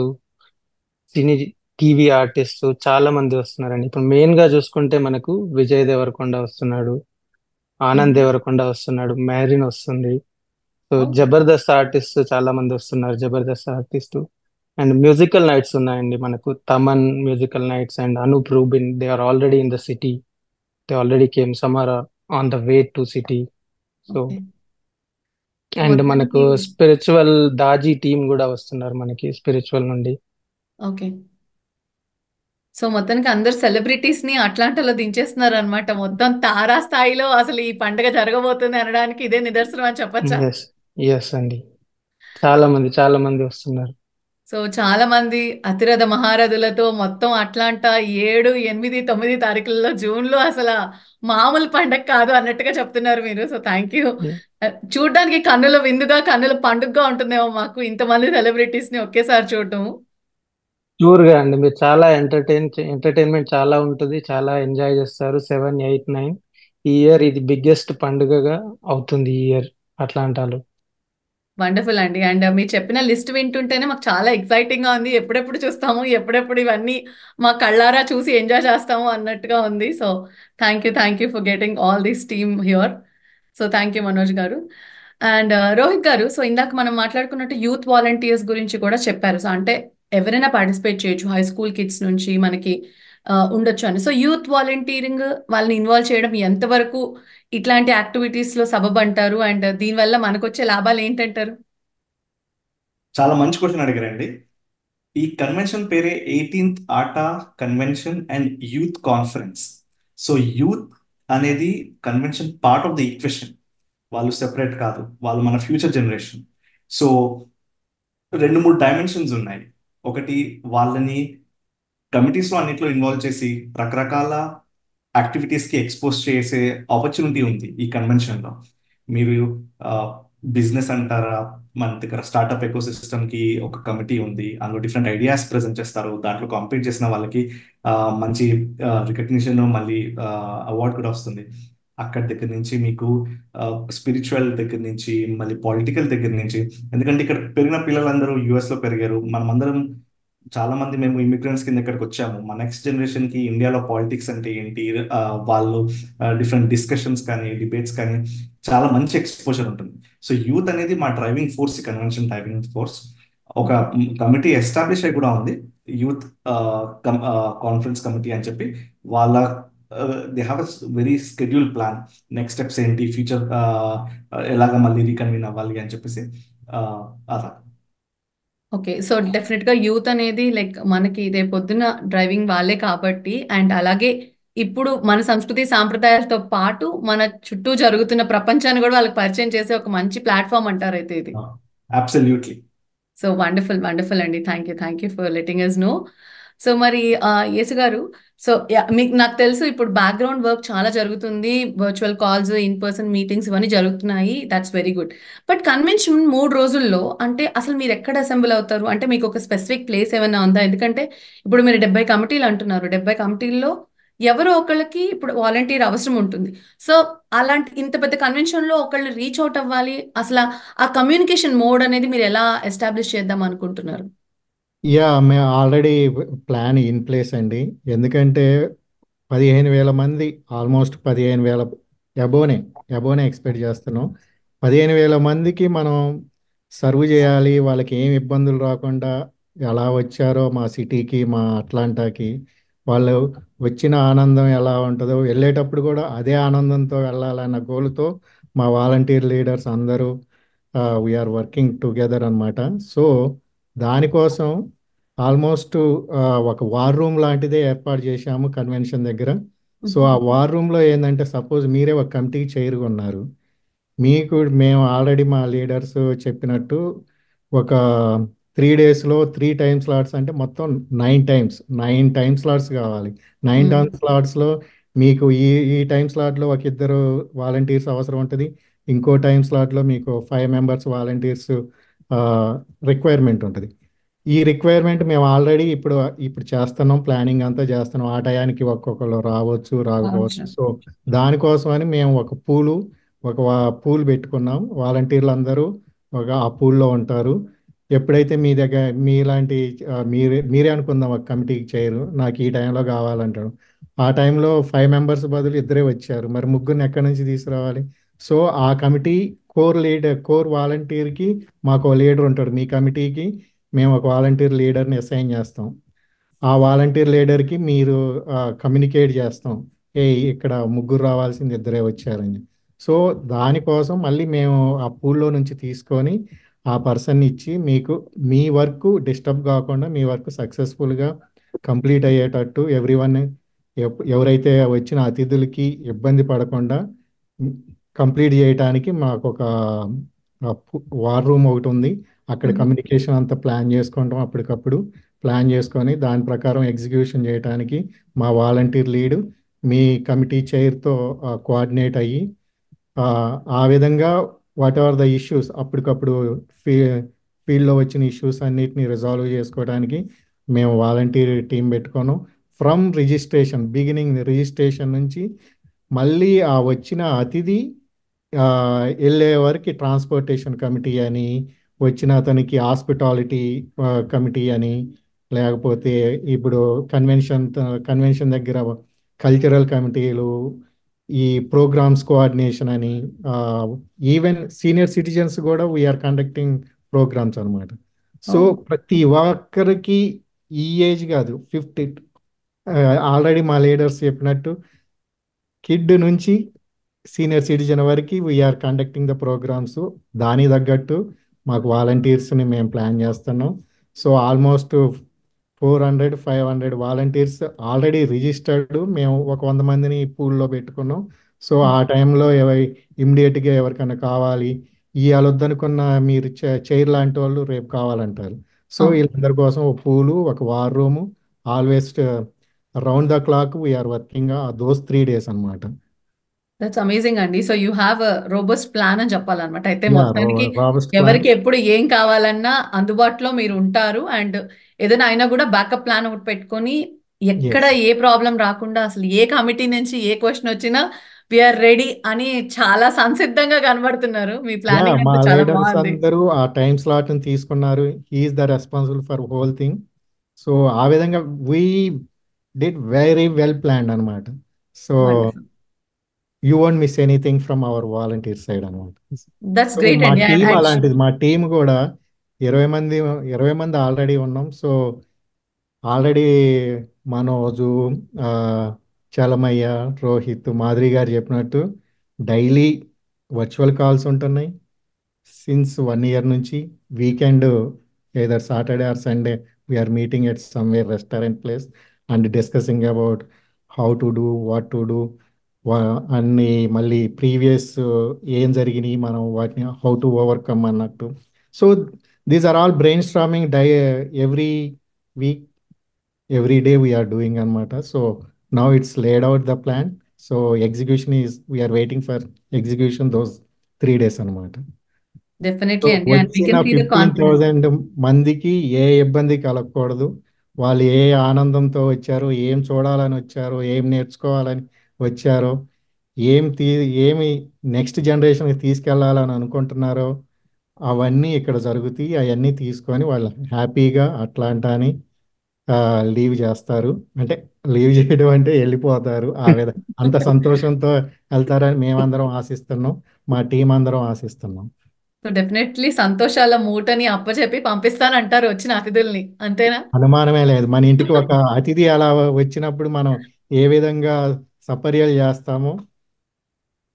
సినీ టీవీ ఆర్టిస్ట్ చాలా మంది వస్తున్నారండి. ఇప్పుడు మెయిన్ గా చూసుకుంటే మనకు విజయ్ దేవరకొండ వస్తున్నాడు, ఆనంద్ హుహు. దేవరకొండ వస్తున్నాడు, మ్యారిన్ వస్తుంది. సో ఓహ్! జబర్దస్త్ ఆర్టిస్ట్ చాలా మంది వస్తున్నారు, Jabardasth artist. And musical nights ఉన్నాయండి మనకు. Thaman musical nights and Anup Rubens, they are already in the city. They already came, some are on the way to city. So okay. So, and మనకు మొత్తానికి స్పిరిచువల్ దాజీ టీం కూడా వస్తున్నారు మనకి స్పిరిచువల్ నుండి. ఓకే. సో, మొత్తానికి అందరు సెలబ్రిటీస్‌ని అట్లాంటాలో దించేస్తున్నారనమాట. మొత్తం తారా స్థాయిలో అసలు ఈ పండుగ జరగబోతుంది అనడానికి ఇదే నిదర్శనం అని చెప్పచ్చా? ఎస్, ఎస్ అండి. చాలా మంది వస్తున్నారు. సో, చాలా మంది అతిరథ మహారథులతో మొత్తం అట్లాంటా 7, 8, 9 తారీఖులలో జూన్‌లో అసల మామూలు పండగ కాదు అన్నట్టుగా చెప్తున్నారు మీరు. So, thank you. చూడ్డానికి కన్నుల విందుగా, కన్నుల పండుగగా ఉంటుందేమో మాకు ఇంతమంది సెలబ్రిటీస్‌ని ఒకేసారి చూడటము. షూర్ గా అండి, మీరు చాలా ఎంటర్టైన్మెంట్ చాలా ఉంటుంది, చాలా ఎంజాయ్ చేస్తారు. 7, 8, 9 ఈ ఇయర్ ఇది బిగ్గెస్ట్ పండుగగా అవుతుంది ఈ ఇయర్ అట్లాంటాలో. వండర్ఫుల్ అండి. అండ్ మీరు చెప్పిన లిస్ట్ వింటుంటేనే మాకు చాలా ఎక్సైటింగ్‌గా ఉంది. ఎప్పుడెప్పుడు చూస్తాము, ఎప్పుడెప్పుడు ఇవన్నీ మా కళ్ళారా చూసి ఎంజాయ్ చేస్తాము అన్నట్టుగా ఉంది. So, thank you for getting all this team here. So, thank you Manoj గారు. అండ్ రోహిత్ గారు, సో ఇందాక మనం మాట్లాడుకున్నట్టు యూత్ వాలంటీర్స్ గురించి కూడా చెప్పారు. సో, అంటే ఎవరైనా పార్టిసిపేట్ చేయొచ్చు. హై స్కూల్ కిడ్స్ నుంచి మనకి ఉండొచ్చు అని. సో, యూత్ వాలంటీరింగ్ వాళ్ళని ఇన్వాల్వ్ చేయడం ఎంతవరకు ఇట్లాంటి యాక్టివిటీస్‌లో సబబంటారు? అండ్ దీనివల్ల మనకొచ్చే లాభాలు ఏంటంటారు? చాలా మంచి క్వశ్చన్ అడిగారండి. ఈ కన్వెన్షన్ పేరే 18th ATA convention and youth conference. So youth అనేది convention part of the equation. వాళ్ళు సెపరేట్ కాదు, వాళ్ళు మన ఫ్యూచర్ జనరేషన్. సో 2-3 డైమెన్షన్స్ ఉన్నాయి. ఒకటి, వాళ్ళని కమిటీస్లో అన్నిట్లో ఇన్వాల్వ్ చేసి రకరకాల యాక్టివిటీస్కి ఎక్స్పోజ్ చేసే ఆపర్చునిటీ ఉంది ఈ కన్వెన్షన్లో. మీరు బిజినెస్ అంటారా, మన దగ్గర స్టార్ట్అప్ ఎకో కి ఒక కమిటీ ఉంది. అందులో డిఫరెంట్ ఐడియాస్ ప్రెజెంట్ చేస్తారు. దాంట్లో కాంపీట్ చేసిన వాళ్ళకి మంచి రికగ్నిషన్, మళ్ళీ అవార్డు కూడా వస్తుంది. అక్కడి దగ్గర నుంచి మీకు స్పిరిచువల్ దగ్గర నుంచి, మళ్ళీ పొలిటికల్ దగ్గర నుంచి. ఎందుకంటే ఇక్కడ పెరిగిన పిల్లలందరూ యుఎస్ లో పెరిగారు. మనమందరం చాలా మంది మేము ఇమిగ్రెంట్స్ కింద ఇక్కడికి వచ్చాము. మా నెక్స్ట్ జనరేషన్ కి ఇండియాలో పాలిటిక్స్ అంటే ఏంటి, వాళ్ళు డిఫరెంట్ డిస్కషన్స్ కానీ డిబేట్స్ కానీ చాలా మంచి ఎక్స్పోజర్ ఉంటుంది. సో యూత్ అనేది మా driving force, convention driving force. ఒక కమిటీ ఎస్టాబ్లిష్ అయి కూడా ఉంది, యూత్ కాన్ఫరెన్స్ కమిటీ అని చెప్పి. వాళ్ళ they have a very schedule plan. Next steps ఏంటి, ఫ్యూచర్ ఎలాగ మళ్ళీ రీకన్వీన్ అవ్వాలి అని చెప్పేసి అలా. ఓకే. సో, డెఫినిట్‌గా యూత్ అనేది లైక్ మనకి రేపొద్దున డ్రైవింగ్ వాళ్ళే కాబట్టి, అండ్ అలాగే ఇప్పుడు మన సంస్కృతి సాంప్రదాయాలతో పాటు మన చుట్టూ జరుగుతున్న ప్రపంచాన్ని గూడా వాళ్ళకి పరిచయం చేసే ఒక మంచి ప్లాట్‌ఫార్మ్ అంటారైతే ఇది. అబ్సల్యూట్లీ. సో, వండర్ఫుల్ అండి. Thank you for letting us know. So, మరి యేసు గారు, సో మీకు నాకు తెలుసు ఇప్పుడు బ్యాక్‌గ్రౌండ్ వర్క్ చాలా జరుగుతుంది. Virtual calls, in person meetings ఇవన్నీ జరుగుతున్నాయి. That's very good. But convention 3 రోజుల్లో అంటే అసలు మీరెక్కడ అసెంబుల్ అవుతారు? అంటే మీకు ఒక స్పెసిఫిక్ ప్లేస్ ఏమన్నా ఉందా? ఎందుకంటే ఇప్పుడు మీరు 70 కమిటీలు అంటున్నారు. 70 కమిటీల్లో ఎవరో ఒకళ్ళకి ఇప్పుడు వాలంటీర్ అవసరం ఉంటుంది. సో, అలాంటి ఇంత పెద్ద కన్వెన్షన్‌లో ఒకళ్ళు రీచ్ ఔట్ అవ్వాలి. అసల ఆ కమ్యూనికేషన్ మోడ్ అనేది మీరు ఎలా ఎస్టాబ్లిష్ చేద్దాం అనుకుంటున్నారు? మేము ఆల్రెడీ ప్లాన్ ఇన్ ప్లేస్ అండి. ఎందుకంటే 15,000 మంది, ఆల్మోస్ట్ 15,000 అబోనే ఎక్స్పెక్ట్ చేస్తున్నాం. 15,000 మందికి మనం సర్వ్ చేయాలి. వాళ్ళకి ఏం ఇబ్బందులు రాకుండా ఎలా వచ్చారో మా సిటీకి, మా అట్లాంటాకి, వాళ్ళు వచ్చిన ఆనందం ఎలా ఉంటుందో, వెళ్ళేటప్పుడు కూడా అదే ఆనందంతో వెళ్ళాలన్న గోల్తో మా వాలంటీర్ లీడర్స్ అందరూ వీఆర్ వర్కింగ్ టుగెదర్ అనమాట. సో దానికోసం ఆల్మోస్ట్ ఒక వార్ రూమ్ లాంటిదే ఏర్పాటు చేశాము కన్వెన్షన్ దగ్గర. సో ఆ వార్ రూమ్లో ఏంటంటే, సపోజ్ మీరే ఒక కమిటీకి చైర్గా ఉన్నారు. మీకు మేము ఆల్రెడీ మా లీడర్స్ చెప్పినట్టు ఒక 3 డేస్లో 3 టైమ్ స్లాట్స్ అంటే మొత్తం 9 టైమ్ స్లాట్స్ కావాలి. 9 టైమ్ స్లాట్స్లో మీకు ఈ టైం స్లాట్లో ఒక 2 వాలంటీర్స్ అవసరం ఉంటుంది. ఇంకో టైం స్లాట్లో మీకు 5 మెంబర్స్ వాలంటీర్స్ రిక్వైర్మెంట్ ఉంటుంది. ఈ రిక్వైర్మెంట్ మేము ఆల్రెడీ ఇప్పుడు చేస్తున్నాం, ప్లానింగ్ అంతా చేస్తున్నాం. ఆ టయానికి ఒక్కొక్కరు రావచ్చు, రాకపోవచ్చు. సో దానికోసమని మేము ఒక పూల్ పెట్టుకున్నాం. వాలంటీర్లు అందరూ ఆ పూల్లో ఉంటారు. ఎప్పుడైతే మీ దగ్గర మీలాంటి మీరే అనుకుందాం ఒక కమిటీకి చేయరు, నాకు ఈ టైంలో కావాలంటాడు. ఆ టైంలో 5 మెంబర్స్ బదులు 2 వచ్చారు, మరి ముగ్గురిని ఎక్కడి నుంచి తీసుకురావాలి? సో ఆ కమిటీ కోర్ వాలంటీర్కి మాకు లీడర్ ఉంటాడు. మీ కమిటీకి మేము ఒక వాలంటీర్ లీడర్ని అసైన్ చేస్తాం. ఆ వాలంటీర్ లీడర్కి మీరు కమ్యూనికేట్ చేస్తాం, ఇక్కడ ముగ్గురు రావాల్సింది 2 వచ్చారని. సో దానికోసం మళ్ళీ మేము ఆ పూల్లో నుంచి తీసుకొని ఆ పర్సన్ ఇచ్చి, మీకు మీ వర్క్ డిస్టర్బ్ కాకుండా మీ వర్క్ సక్సెస్ఫుల్గా కంప్లీట్ అయ్యేటట్టు ఎవరైతే వచ్చిన అతిథులకి ఇబ్బంది పడకుండా కంప్లీట్ చేయడానికి మాకు ఒక వార్ రూమ్ ఒకటి ఉంది. అక్కడ కమ్యూనికేషన్ అంతా ప్లాన్ చేసుకుంటాం. అప్పటికప్పుడు ప్లాన్ చేసుకొని దాని ప్రకారం ఎగ్జిక్యూషన్ చేయడానికి మా వాలంటీర్ లీడ్ మీ కమిటీ చైర్తో కోఆర్డినేట్ అయ్యి, ఆ విధంగా వాట్ ఎవర్ ద ఇష్యూస్ అప్పటికప్పుడు ఫీల్డ్లో వచ్చిన ఇష్యూస్ అన్నిటిని రిజాల్వ్ చేసుకోవడానికి మేము వాలంటీర్ టీం పెట్టుకోను. ఫ్రమ్ రిజిస్ట్రేషన్, బిగినింగ్ రిజిస్ట్రేషన్ నుంచి మళ్ళీ ఆ వచ్చిన అతిథి ఆ, వెళ్ళే వరకు ట్రాన్స్పోర్టేషన్ కమిటీ అని, వచ్చిన అతనికి హాస్పిటాలిటీ కమిటీ అని, లేకపోతే ఇప్పుడు కన్వెన్షన్ కన్వెన్షన్ దగ్గర కల్చరల్ కమిటీలు, ఈ ప్రోగ్రామ్స్ కోఆర్డినేషన్ అని, ఈవెన్ సీనియర్ సిటిజన్స్ కూడా వీఆర్ కండక్టింగ్ ప్రోగ్రామ్స్ అనమాట. సో ఓ ప్రతి ఒక్కరికి ఈ ఏజ్ కాదు, 50, ఆల్రెడీ మా లీడర్స్ చెప్పినట్టు కిడ్ నుంచి సీనియర్ సిటిజన్ వరకు వీఆర్ కండక్టింగ్ ద ప్రోగ్రామ్స్. దాని తగ్గట్టు మాకు వాలంటీర్స్ని మేము ప్లాన్ చేస్తున్నాం. So almost 400-500 volunteers already registered. మేము ఒక 100 మందిని పూల్లో పెట్టుకున్నాం. సో ఆ టైంలో ఇమ్మీడియట్గా ఎవరికైనా కావాలి, ఇవాళ వద్దనుకున్న మీరు చైర్ లాంటి వాళ్ళు రేపు కావాలంటారు. సో వీళ్ళందరి కోసం ఒక పూలు, ఒక war room, always round the clock we're working those 3 days అనమాట. దట్స్ అమేజింగ్ అండి. So you have robust plan అని చెప్పాలన్నమాట. అయితే యా, మొత్తానికి రాబస్ట్ ప్లాన్. ఎవరికి ఎప్పుడు ఏం కావాలన్నా అందుబాటులో మీరు ఉంటారు. అండ్ ఏదైనా అయినా కూడా బ్యాకప్ ప్లాన్ ఒకటి పెట్టుకొని ఎక్కడ ఎస్. ఏ ప్రాబ్లం రాకుండా అసలు ఏ కమిటీ నుంచి ఏ క్వశ్చన్ వచ్చినా వీఆర్ రెడీ అని చాలా సంసిద్ధంగా కనబడుతున్నారు. మీ యా, ప్లానింగ్ మా అంతా చాలా లీడర్స్ బాగుంది. అందరూ ఆ టైం స్లాట్ని తీసుకున్నారు. He is the responsible for whole thing. So ఆ విధంగా we did very well planned అనమాట. So wonderful. You won't miss anything from our volunteer side అనమాట. దట్స్ సో గ్రేట్ మా అండి. టీం అండ్ అలాంటిది. మా టీం కూడా 20 మంది ఆల్రెడీ ఉన్నాం. సో ఆల్రెడీ మనోజు, ఆ, చలమయ్య, రోహిత్, మాధురి గారు చెప్పినట్టు డైలీ వర్చువల్ కాల్స్ ఉంటున్నాయి సిన్స్ 1 year నుంచి. Weekend either Saturday or Sunday we're meeting at somewhere restaurant place and discussing about how to do, what to do, అన్ని మళ్ళీ ప్రీవియస్ ఏం జరిగినాయి, మనం వాటిని హౌ టు ఓవర్కమ్ అన్నట్టు. So these are all brainstorming every week, every day we're doing అనమాట. So now it's laid out the plan. So execution is we're waiting for execution those 3 days అనమాట. సో డెఫినెట్లీ అండి. అండ్ వీ వచ్చిన కెన్ సీ ద కాన్ఫిడెన్స్. 15,000 మందికి ఏ ఇబ్బంది కలగకూడదు. వాళ్ళు ఏ ఆనందంతో వచ్చారో, ఏం చూడాలని వచ్చారో, ఏం నేర్చుకోవాలని వచ్చారో, ఏం తీ ఏమి నెక్స్ట్ జనరేషన్కి తీసుకెళ్లాలని అనుకుంటున్నారో అవన్నీ ఇక్కడ జరుగుతాయి. అవన్నీ తీసుకొని వాళ్ళు హ్యాపీగా అట్లాంటా అని లీవ్ చేస్తారు. అంటే లీవ్ చేయడం అంటే వెళ్ళిపోతారు. ఆ విధంగా అంత సంతోషంతో వెళ్తారని మేమందరం ఆశిస్తున్నాం, మా టీం అందరం ఆశిస్తున్నాం. సో డెఫినెట్లీ సంతోషాల మూటని అప్పచెప్పి పంపిస్తానంటారు వచ్చిన అతిథుల్ని. అంతేనా? అనుమానమే లేదు. మన ఇంటికి ఒక అతిథి అలా వచ్చినప్పుడు మనం ఏ విధంగా సపర్యలు చేస్తామో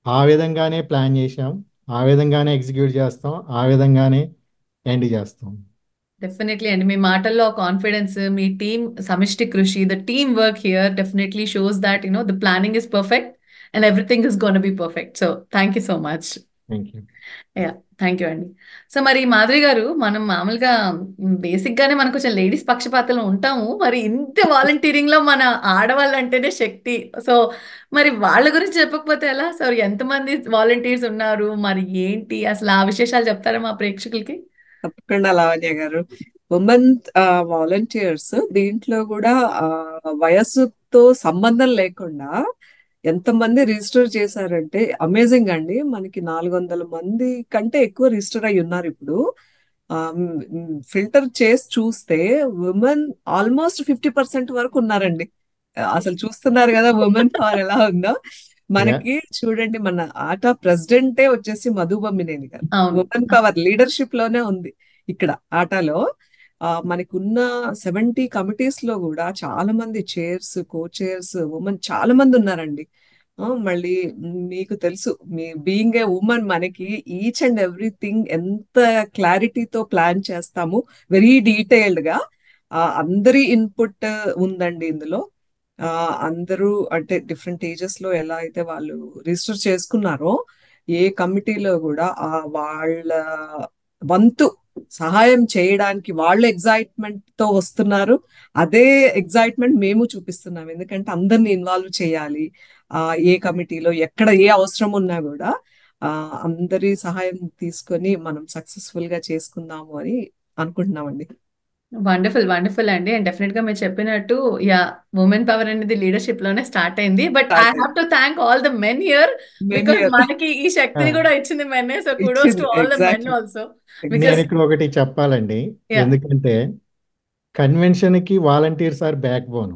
ఆ విధంగానే ప్లాన్ చేసాం, ఆ విధంగానే ఎగ్జిక్యూట్ చేస్తాం, ఆ విధంగానే ఎండ్ చేస్తాం. డెఫినెట్లీ అండి. మీ మాటల్లో కాన్ఫిడెన్స్, మీ టీమ్ సమిష్టి కృషి, the team work here definitely shows that the planning is perfect and everything is gonna be perfect. So thank you so much. Thank you. Yeah, thank you అండి. సో మరి మాధురి గారు, మనం మామూలుగా బేసిక్ గానే మనం కొంచెం లేడీస్ పక్షపాతంలో ఉంటాము. మరి ఇంత వాలంటీరింగ్ లో మన ఆడవాళ్ళు అంటేనే శక్తి. సో మరి వాళ్ళ గురించి చెప్పకపోతే ఎలా? సో ఎంతమంది వాలంటీర్స్ ఉన్నారు, మరి ఏంటి అసలు ఆ విశేషాలు చెప్తారా మా ప్రేక్షకులకి? తప్పకుండా లావణ్య గారు. ఉమెన్ వాలంటీర్స్ దీంట్లో కూడా ఆ, వయస్సుతో సంబంధం లేకుండా ఎంతమంది రిజిస్టర్ చేశారంటే అమేజింగ్ అండి. మనకి 400 మంది కంటే ఎక్కువ రిజిస్టర్ అయి ఉన్నారు ఇప్పుడు. ఫిల్టర్ చేసి చూస్తే ఉమెన్ ఆల్మోస్ట్ 50% వరకు ఉన్నారండి. అసలు చూస్తున్నారు కదా ఉమెన్ పవర్ ఎలా ఉందో. యా, మనకి చూడండి, మన ఆట ప్రెసిడెంటే వచ్చేసి మధుబమ్మినేని గారు. అవును. ఉమెన్ పవర్ లీడర్షిప్ లోనే ఉంది ఇక్కడ ఆటలో. మనకి ఉన్న 70 కమిటీస్ లో కూడా చాలా మంది చైర్స్, కో చైర్స్, ఉమెన్ చాలా మంది ఉన్నారండి. మళ్ళీ మీకు తెలుసు, మీ బీయింగ్ ఏ ఉమెన్ మనకి ఈచ్ అండ్ ఎవ్రీథింగ్ ఎంత క్లారిటీతో ప్లాన్ చేస్తాము, వెరీ డీటెయిల్డ్ గా. అందరి ఇన్పుట్ ఉందండి ఇందులో. అందరూ అంటే డిఫరెంట్ ఏజెస్ లో ఎలా అయితే వాళ్ళు రిజిస్టర్ చేసుకున్నారో, ఏ కమిటీలో కూడా వాళ్ళ వంతు సహాయం చేయడానికి వాళ్ళు ఎగ్జైట్మెంట్ తో వస్తున్నారు. అదే ఎగ్జైట్మెంట్ మేము చూపిస్తున్నాం. ఎందుకంటే అందరిని ఇన్వాల్వ్ చేయాలి. ఏ కమిటీలో ఎక్కడ ఏ అవసరం ఉన్నా కూడా అందరి సహాయం తీసుకొని మనం సక్సెస్ఫుల్ గా చేసుకుందాము అని అనుకుంటున్నామండి. వండర్ఫుల్ వండర్ఫుల్ అండి. అండ్ డెఫినెట్ గా మీరు చెప్పినట్టు యా, ఉమెన్ పవర్ అనేది లీడర్షిప్ లోనే స్టార్ట్ అయింది. But I start have to thank all the men here, men because year మనకి ఈ శక్తిని కూడా ఇచ్చింది మెన్నే. సో కుడోస్ టు ఇచ్చింది. All the men exactly also, నేను బికాస్ ఎగ్జాక్ట్లీ ఇక్కడ ఒకటి చెప్పాలండి. యా, ఎందుకంటే కన్వెన్షన్కి వాలంటీర్స్ ఆర్ బ్యాక్ బోన్.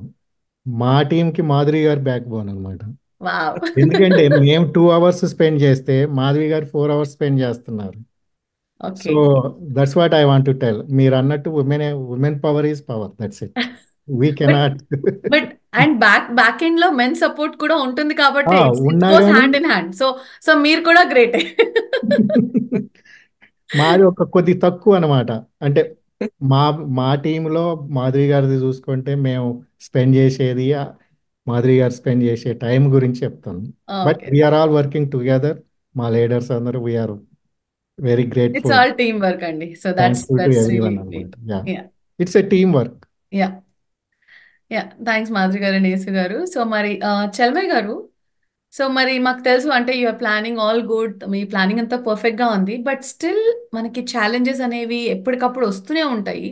మా టీంకి మాధురి గారు బ్యాక్ బోన్ అనమాట. వావ్. ఎందుకంటే మేము 2 hours స్పెండ్ చేస్తే మాధవి గారు 4 hours స్పెండ్ చేస్తున్నారు. So okay. That's what I want to tell. మీరు అన్నట్టు women power is power, that's it. We but cannot but and back end లో మెన్ సపోర్ట్ కూడా ఉంటుంది కాబట్టి ఇట్ ఉన్నా గోస్ కానీ hand in hand. So so మీరు కూడా గ్రేటే. మాది ఒక కొద్ది తక్కువ అనమాట. అంటే మా మా టీంలో మాధురి గారిది చూసుకుంటే మేము స్పెండ్ చేసేది మాధురి గారు స్పెండ్ చేసే టైం గురించి చెప్తాను. But okay, we're all working together. మా లీడర్స్ అందరూ we're very it's grateful, all team work అండి. So thankful to that's really everyone great. అనమాట. Yeah, yeah, it's a team work. Yeah, yeah. Thanks Madhuri గారు అండ్ యేసు గారు. సో మరి చల్మయ్ గారు, సో మరి మాకు తెలుసు అంటే యూఆర్ ప్లానింగ్ ఆల్ గుడ్, మీ ప్లానింగ్ అంతా పర్ఫెక్ట్ గా ఉంది. బట్ స్టిల్ మనకి ఛాలెంజెస్ అనేవి ఎప్పటికప్పుడు వస్తూనే ఉంటాయి.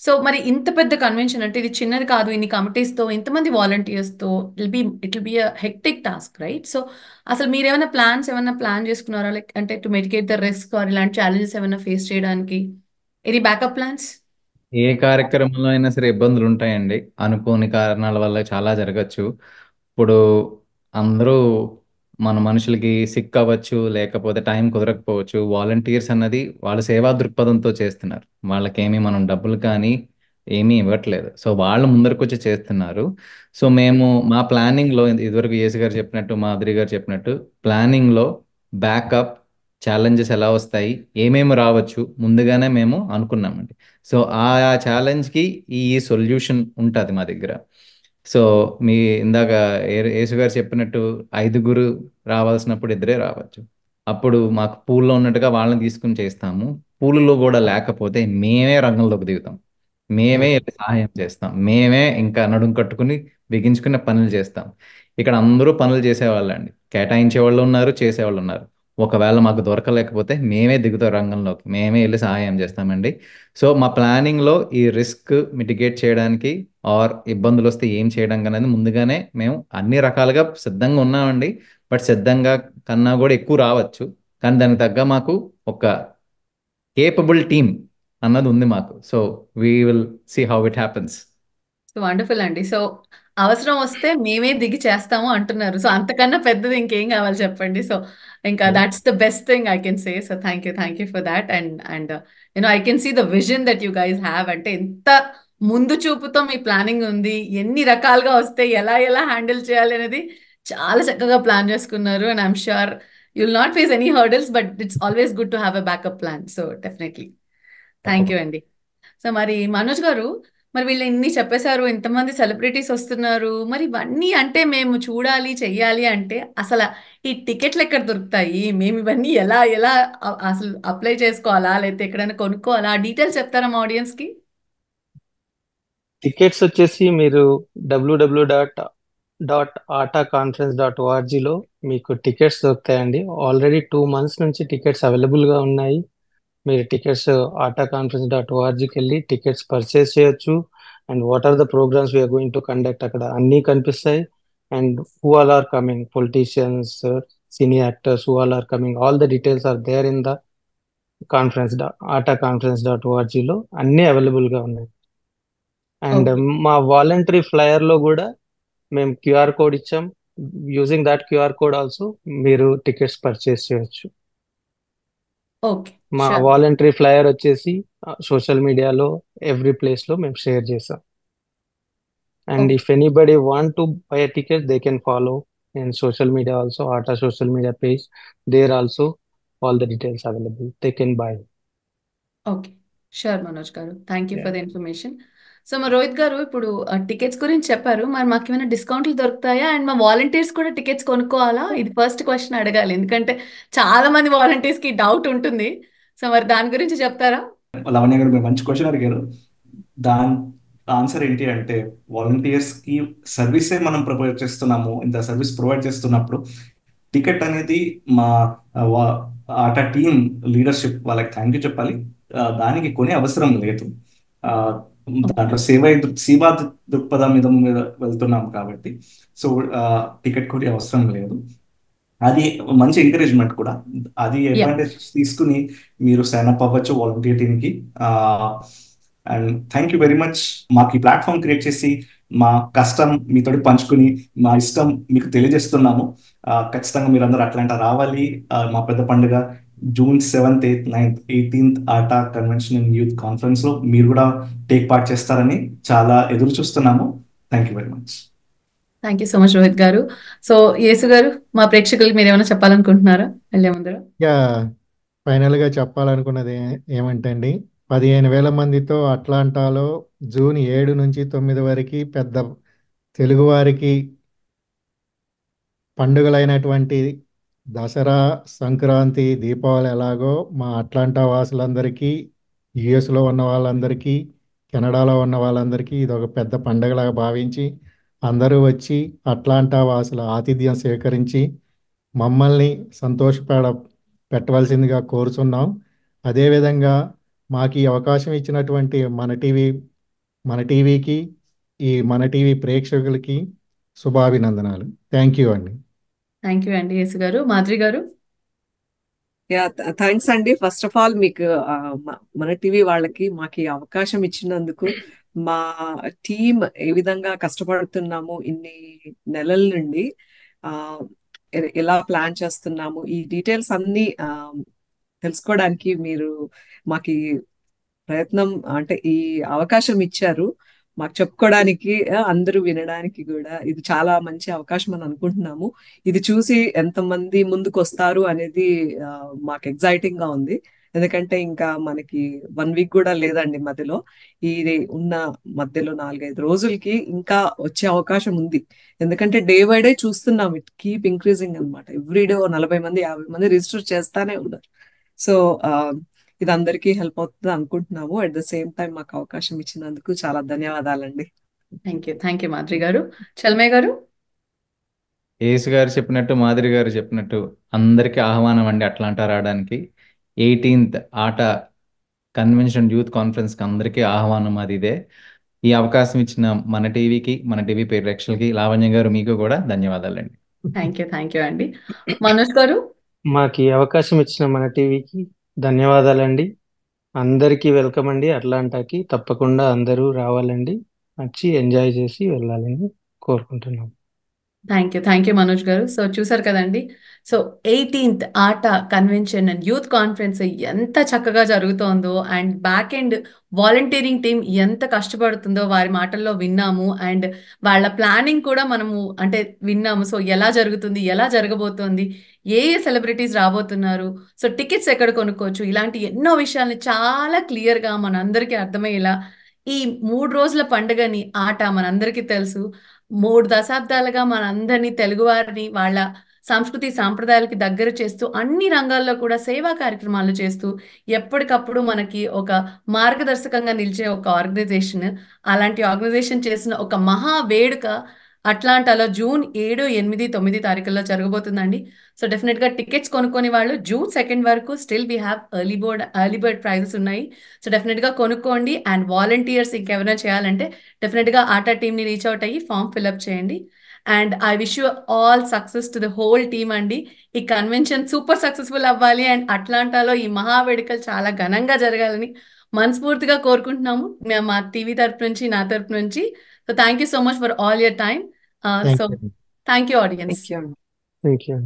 సో మరి ఇంత పెద్ద కన్వెన్షన్ అంటే ఇది చిన్నది కాదు. ఇన్ని కమిటీస్ తో, ఇంతమంది వాలంటీర్స్ తో it will be a hectic task, right? So అసలు మీరు ఏమైనా ప్లాన్ చేసుకున్నారా? లైక్ అంటే to mitigate the risk or ఇలాంటి ఛాలెంజెస్ ఏమైనా ఫేస్ చేయడానికి ఎనీ బ్యాకప్ ప్లాన్స్? ఏ కార్యక్రమంలో అయినా సరే ఇబ్బందులు ఉంటాయండి. అనుకోని కారణాల వల్ల చాలా జరగచ్చు. ఇప్పుడు అందరూ మన మనుషులకి సిక్ అవ్వచ్చు, లేకపోతే టైం కుదరకపోవచ్చు. వాలంటీర్స్ అన్నది వాళ్ళ సేవా దృక్పథంతో చేస్తున్నారు. వాళ్ళకేమీ మనం డబ్బులు కానీ ఏమీ ఇవ్వట్లేదు. సో వాళ్ళు ముందరకు వచ్చి చేస్తున్నారు. సో మేము మా ప్లానింగ్లో ఇదివరకు యేసు గారు చెప్పినట్టు, మాధురి గారు చెప్పినట్టు ప్లానింగ్లో బ్యాకప్ ఛాలెంజెస్ ఎలా వస్తాయి, ఏమేమి రావచ్చు ముందుగానే మేము అనుకున్నామండి. సో ఆ ఛాలెంజ్కి ఈ సొల్యూషన్ ఉంటుంది మా దగ్గర. సో మీ ఇందాక యేసు గారు చెప్పినట్టు 5 రావాల్సినప్పుడు 2 రావచ్చు. అప్పుడు మాకు పూల్లో ఉన్నట్టుగా వాళ్ళని తీసుకుని చేస్తాము. పూలులో కూడా లేకపోతే మేమే రంగంలోకి దిగుతాం. మేమే వెళ్ళి సహాయం చేస్తాం. మేమే ఇంకా నడుం కట్టుకుని బిగించుకునే పనులు చేస్తాం. ఇక్కడ అందరూ పనులు చేసేవాళ్ళండి. కేటాయించే వాళ్ళు ఉన్నారు, చేసేవాళ్ళు ఉన్నారు. ఒకవేళ మాకు దొరకలేకపోతే మేమే దిగుతాం రంగంలోకి, మేమే వెళ్ళి సహాయం చేస్తామండి. సో మా ప్లానింగ్లో ఈ రిస్క్ మిటిగేట్ చేయడానికి ఆర్ ఇబ్బందులు వస్తే ఏం చేయడం అనేది ముందుగానే మేము అన్ని రకాలుగా సిద్ధంగా ఉన్నామండి. బట్ సిద్ధంగా కన్నా కూడా ఎక్కువ రావచ్చు. కానీ దానికి తగ్గ మాకు ఒక కేపబుల్ టీమ్ అన్నది ఉంది మాకు. So we will see how it happens. So wonderful అండి. సో అవసరం వస్తే మేమే దిగి చేస్తాము అంటున్నారు. సో అంతకన్నా పెద్దది ఇంకేం కావాలి చెప్పండి. సో ఇంకా that's the best thing I can say. So thank you for that. And I can see the vision that you guys have. అంటే ఎంత ముందు చూపుతో మీ ప్లానింగ్ ఉంది, ఎన్ని రకాలుగా వస్తే ఎలా ఎలా హ్యాండిల్ చేయాలి అనేది చాలా చక్కగా ప్లాన్ చేసుకున్నారు. And I'm sure you will not face any hurdles, but it's always good to have a backup plan. So definitely thank you అండి. సో మరి మనోజ్ గారు, మరి వీళ్ళు ఇన్ని చెప్పేశారు, ఇంతమంది సెలబ్రిటీస్ వస్తున్నారు, మరి ఇవన్నీ అంటే మేము చూడాలి చెయ్యాలి అంటే అసలు ఈ టికెట్లు ఎక్కడ దొరుకుతాయి? మేము ఇవన్నీ ఎలా ఎలా అసలు అప్లై చేసుకోవాలా, లేకపోతే ఎక్కడైనా కొనుక్కోవాలా? డీటెయిల్స్ చెప్తారా మా ఆడియన్స్ కి? టికెట్స్ వచ్చేసి మీరు www.ataconference.org లో మీకు టికెట్స్ దొరుకుతాయండి. ఆల్రెడీ 2 months నుంచి టికెట్స్ అవైలబుల్గా ఉన్నాయి. మీరు టికెట్స్ ataconference.orgకి వెళ్ళి టికెట్స్ పర్చేస్ చేయొచ్చు. And what are the programs we're going to conduct అక్కడ అన్నీ కనిపిస్తాయి. And who all are coming, politicians, senior actors, who all are coming, all the details are there in the ataconference.org లో అన్నీ అవైలబుల్గా ఉన్నాయి. అండ్ ఓకే, మా వాలంటరీ ఫ్లయర్లో కూడా మేము క్యూఆర్ కోడ్ ఇచ్చాం. Using that QR code also మీరు టికెట్స్ పర్చేస్ చేయొచ్చు. ఓకే, మా షూర్. వాలంటరీ ఫ్లయర్ వచ్చేసి సోషల్ మీడియాలో ఎవ్రీ ప్లేస్లో మేము షేర్ చేసాం. And okay, if anybody want to buy a ticket, they can follow in social media also, ATA social media page. There also all the details available. They can buy. Okay, sure Manoj గారు, thank you Yeah. For the information. So మా రోహిత్ గారు, ఇప్పుడు టికెట్స్ గురించి చెప్పారు, మరి మాకు ఏమైనా డిస్కౌంట్లు దొరుకుతాయా? అండ్ మా వాలంటీర్స్ కూడా టికెట్స్ కొనుక్కోవాలా? ఇది ఫస్ట్ క్వశ్చన్ అడగాలి, ఎందుకంటే చాలా మంది వాలంటీర్స్ కి డౌట్ ఉంటుంది. సో మరి దాని గురించి చెప్తారా? లావణ్య గారు, మీరు మంచి క్వశ్చన్ అడిగారు. దాని ఆన్సర్ ఏంటి అంటే, వాలంటీర్స్ కి సర్వీసే మనం ప్రొవైడ్ చేస్తున్నాము. ఇంత సర్వీస్ ప్రొవైడ్ చేస్తున్నప్పుడు టికెట్ అనేది మా ఆటా టీమ్ లీడర్షిప్ వాళ్ళకి థ్యాంక్ యూ చెప్పాలి. దానికి కొనే అవసరం లేదు. దాంట్లో సేవా దృక్పథం మీద వెళ్తున్నాం కాబట్టి సో టికెట్ కూడా అవసరం లేదు. అది మంచి ఎంకరేజ్మెంట్ కూడా. అది యా అడ్వాంటేజ్ తీసుకుని మీరు సైన్ అప్ అవ్వచ్చు వాలంటీర్ టీమ్కి. And thank you very much మాకు ఈ ప్లాట్ఫామ్ క్రియేట్ చేసి మా కష్టం మీతోటి పంచుకుని మా ఇష్టం మీకు తెలియజేస్తున్నాము. ఖచ్చితంగా మీరు అందరూ అట్లాంటా రావాలి. మా పెద్ద పండుగ June 7th, 8th, 9th, 18th ATA convention and youth కాన్ఫరెన్స్లో మీరు కూడా టేక్ పార్ట్ చేస్తారని చాలా ఎదురు చూస్తున్నాము. Thank you very much. Thank you so much Rohit గారు. సో యేసు గారు, మా ప్రేక్షకులకు మీరు ఏమైనా చెప్పాలనుకుంటున్నారా వెళ్ళే ముందర? ఇక ఫైనల్గా చెప్పాలనుకున్నది ఏమంటే అండి, 15,000 మందితో అట్లాంటాలో జూన్ 7 నుంచి 9 వరకు పెద్ద తెలుగువారికి పండుగలైనటువంటి దసరా, సంక్రాంతి, దీపావళి ఎలాగో మా అట్లాంటా వాసులందరికీ, యుఎస్లో ఉన్న వాళ్ళందరికీ, కెనడాలో ఉన్న వాళ్ళందరికీ ఇది ఒక పెద్ద పండుగలాగా భావించి అందరూ వచ్చి అట్లాంటా వాసుల ఆతిథ్యం స్వీకరించి మమ్మల్ని పెట్టవలసిందిగా కోరుచున్నాం. అదేవిధంగా మాకు ఈ అవకాశం ఇచ్చినటువంటి మన టీవీకి, మన టీవీ ప్రేక్షకులకి శుభాభినందనాలు. థ్యాంక్ యూ అండి. థ్యాంక్ యూ అండి యేసు గారు. మాధురి గారు? యా, థ్యాంక్స్ అండి. ఫస్ట్ ఆఫ్ ఆల్ మీకు మన టీవీ వాళ్ళకి మాకు ఈ అవకాశం ఇచ్చినందుకు, మా టీం ఏ విధంగా కష్టపడుతున్నాము ఇన్ని నెలల నుండి, ఆ ఎలా ప్లాన్ చేస్తున్నాము, ఈ డీటెయిల్స్ అన్ని తెలుసుకోవడానికి మీరు మాకు ఈ ప్రయత్నం అంటే ఈ అవకాశం ఇచ్చారు మాకు చెప్పుకోవడానికి, అందరూ వినడానికి కూడా ఇది చాలా మంచి అవకాశం అని అనుకుంటున్నాము. ఇది చూసి ఎంతమంది ముందుకు వస్తారు అనేది మాకు ఎగ్జైటింగ్ గా ఉంది. ఎందుకంటే ఇంకా మనకి 1 వీక్ కూడా లేదండి మధ్యలో. ఈ ఉన్న మధ్యలో 4-5 రోజులకి ఇంకా వచ్చే అవకాశం ఉంది. ఎందుకంటే డే బై డే చూస్తున్నాం, ఇట్ కీప్ ఇంక్రీజింగ్ అనమాట. ఎవ్రీ డే 40 మంది 50 మంది రిజిస్టర్ చేస్తానే ఉన్నారు. సో ఇది అందరికీ హెల్ప్ అవుతుంది అనుకుంటున్నాము. అట్ ద సేమ్ టైం మాకు అవకాశం ఇచ్చినందుకు చాలా ధన్యవాదాలండి. థ్యాంక్ యూ మాధురి గారు. చల్మయ్య గారు? యేసు గారు చెప్పినట్టు, మాదిరి గారు చెప్పినట్టు అందరికీ ఆహ్వానం అండి అట్లాంటా రావడానికి. 18th ఆట కన్వెన్షన్ యూత్ కాన్ఫరెన్స్కి అందరికీ ఆహ్వానం అది ఇదే. ఈ అవకాశం ఇచ్చిన మన టీవీకి, మన టీవీ ప్రేక్షకులకి, లావణ్య గారు మీకు కూడా ధన్యవాదాలండి. థ్యాంక్ యూ అండి. మనోజ్ గారు? మాకు ఈ అవకాశం ఇచ్చిన మన టీవీకి ధన్యవాదాలండి. అందరికీ వెల్కమ్ అండి. అట్లాంటాకి తప్పకుండా అందరూ రావాలండి, వచ్చి ఎంజాయ్ చేసి వెళ్ళాలని కోరుకుంటున్నాం. థ్యాంక్ యూ మనోజ్ గారు. సో చూసారు కదండి, సో 18th ఆట కన్వెన్షన్ అండ్ యూత్ కాన్ఫరెన్స్ ఎంత చక్కగా జరుగుతోందో, and back end volunteering team ఎంత కష్టపడుతుందో వారి మాటల్లో విన్నాము. అండ్ వాళ్ళ ప్లానింగ్ కూడా మనము అంటే విన్నాము. సో ఎలా జరుగుతుంది, ఎలా జరగబోతోంది, ఏ సెలబ్రిటీస్ రాబోతున్నారు, సో టికెట్స్ ఎక్కడ కొనుక్కోవచ్చు, ఇలాంటి ఎన్నో విషయాల్ని చాలా క్లియర్గా మనందరికీ అర్థమయ్యేలా ఈ 3 రోజుల పండుగని ఆట మనందరికీ తెలుసు. 3 దశాబ్దాలుగా మనందరినీ తెలుగువారిని వాళ్ళ సంస్కృతి సాంప్రదాయాలకి దగ్గర చేస్తూ అన్ని రంగాల్లో కూడా సేవా కార్యక్రమాలు చేస్తూ ఎప్పటికప్పుడు మనకి ఒక మార్గదర్శకంగా నిలిచే ఒక ఆర్గనైజేషన్. అలాంటి ఆర్గనైజేషన్ చేసిన ఒక మహా వేడుక అట్లాంటాలో జూన్ 7, 8, 9 తారీఖుల్లో జరగబోతుందండి. సో డెఫినెట్గా టికెట్స్ కొనుక్కొని వాళ్ళు జూన్ 2 వరకు still we have early bird prices ఉన్నాయి. సో డెఫినెట్గా కొనుక్కోండి. అండ్ వాలంటీర్స్ ఇంకెవరైనా చేయాలంటే డెఫినెట్గా ఆటా టీమ్ని రీచ్ అవుట్ అయ్యి ఫామ్ ఫిల్అప్ చేయండి. And I wish you all success to the whole team అండి. ఈ కన్వెన్షన్ సూపర్ సక్సెస్ఫుల్ అవ్వాలి అండ్ అట్లాంటాలో ఈ మహా వేడుకలు చాలా ఘనంగా జరగాలని మనస్ఫూర్తిగా కోరుకుంటున్నాము మా టీవీ తరపు నుంచి, నా తరపు నుంచి. So thank you so much for all your time. Thank so you. Thank you audience. Thank you. Thank you.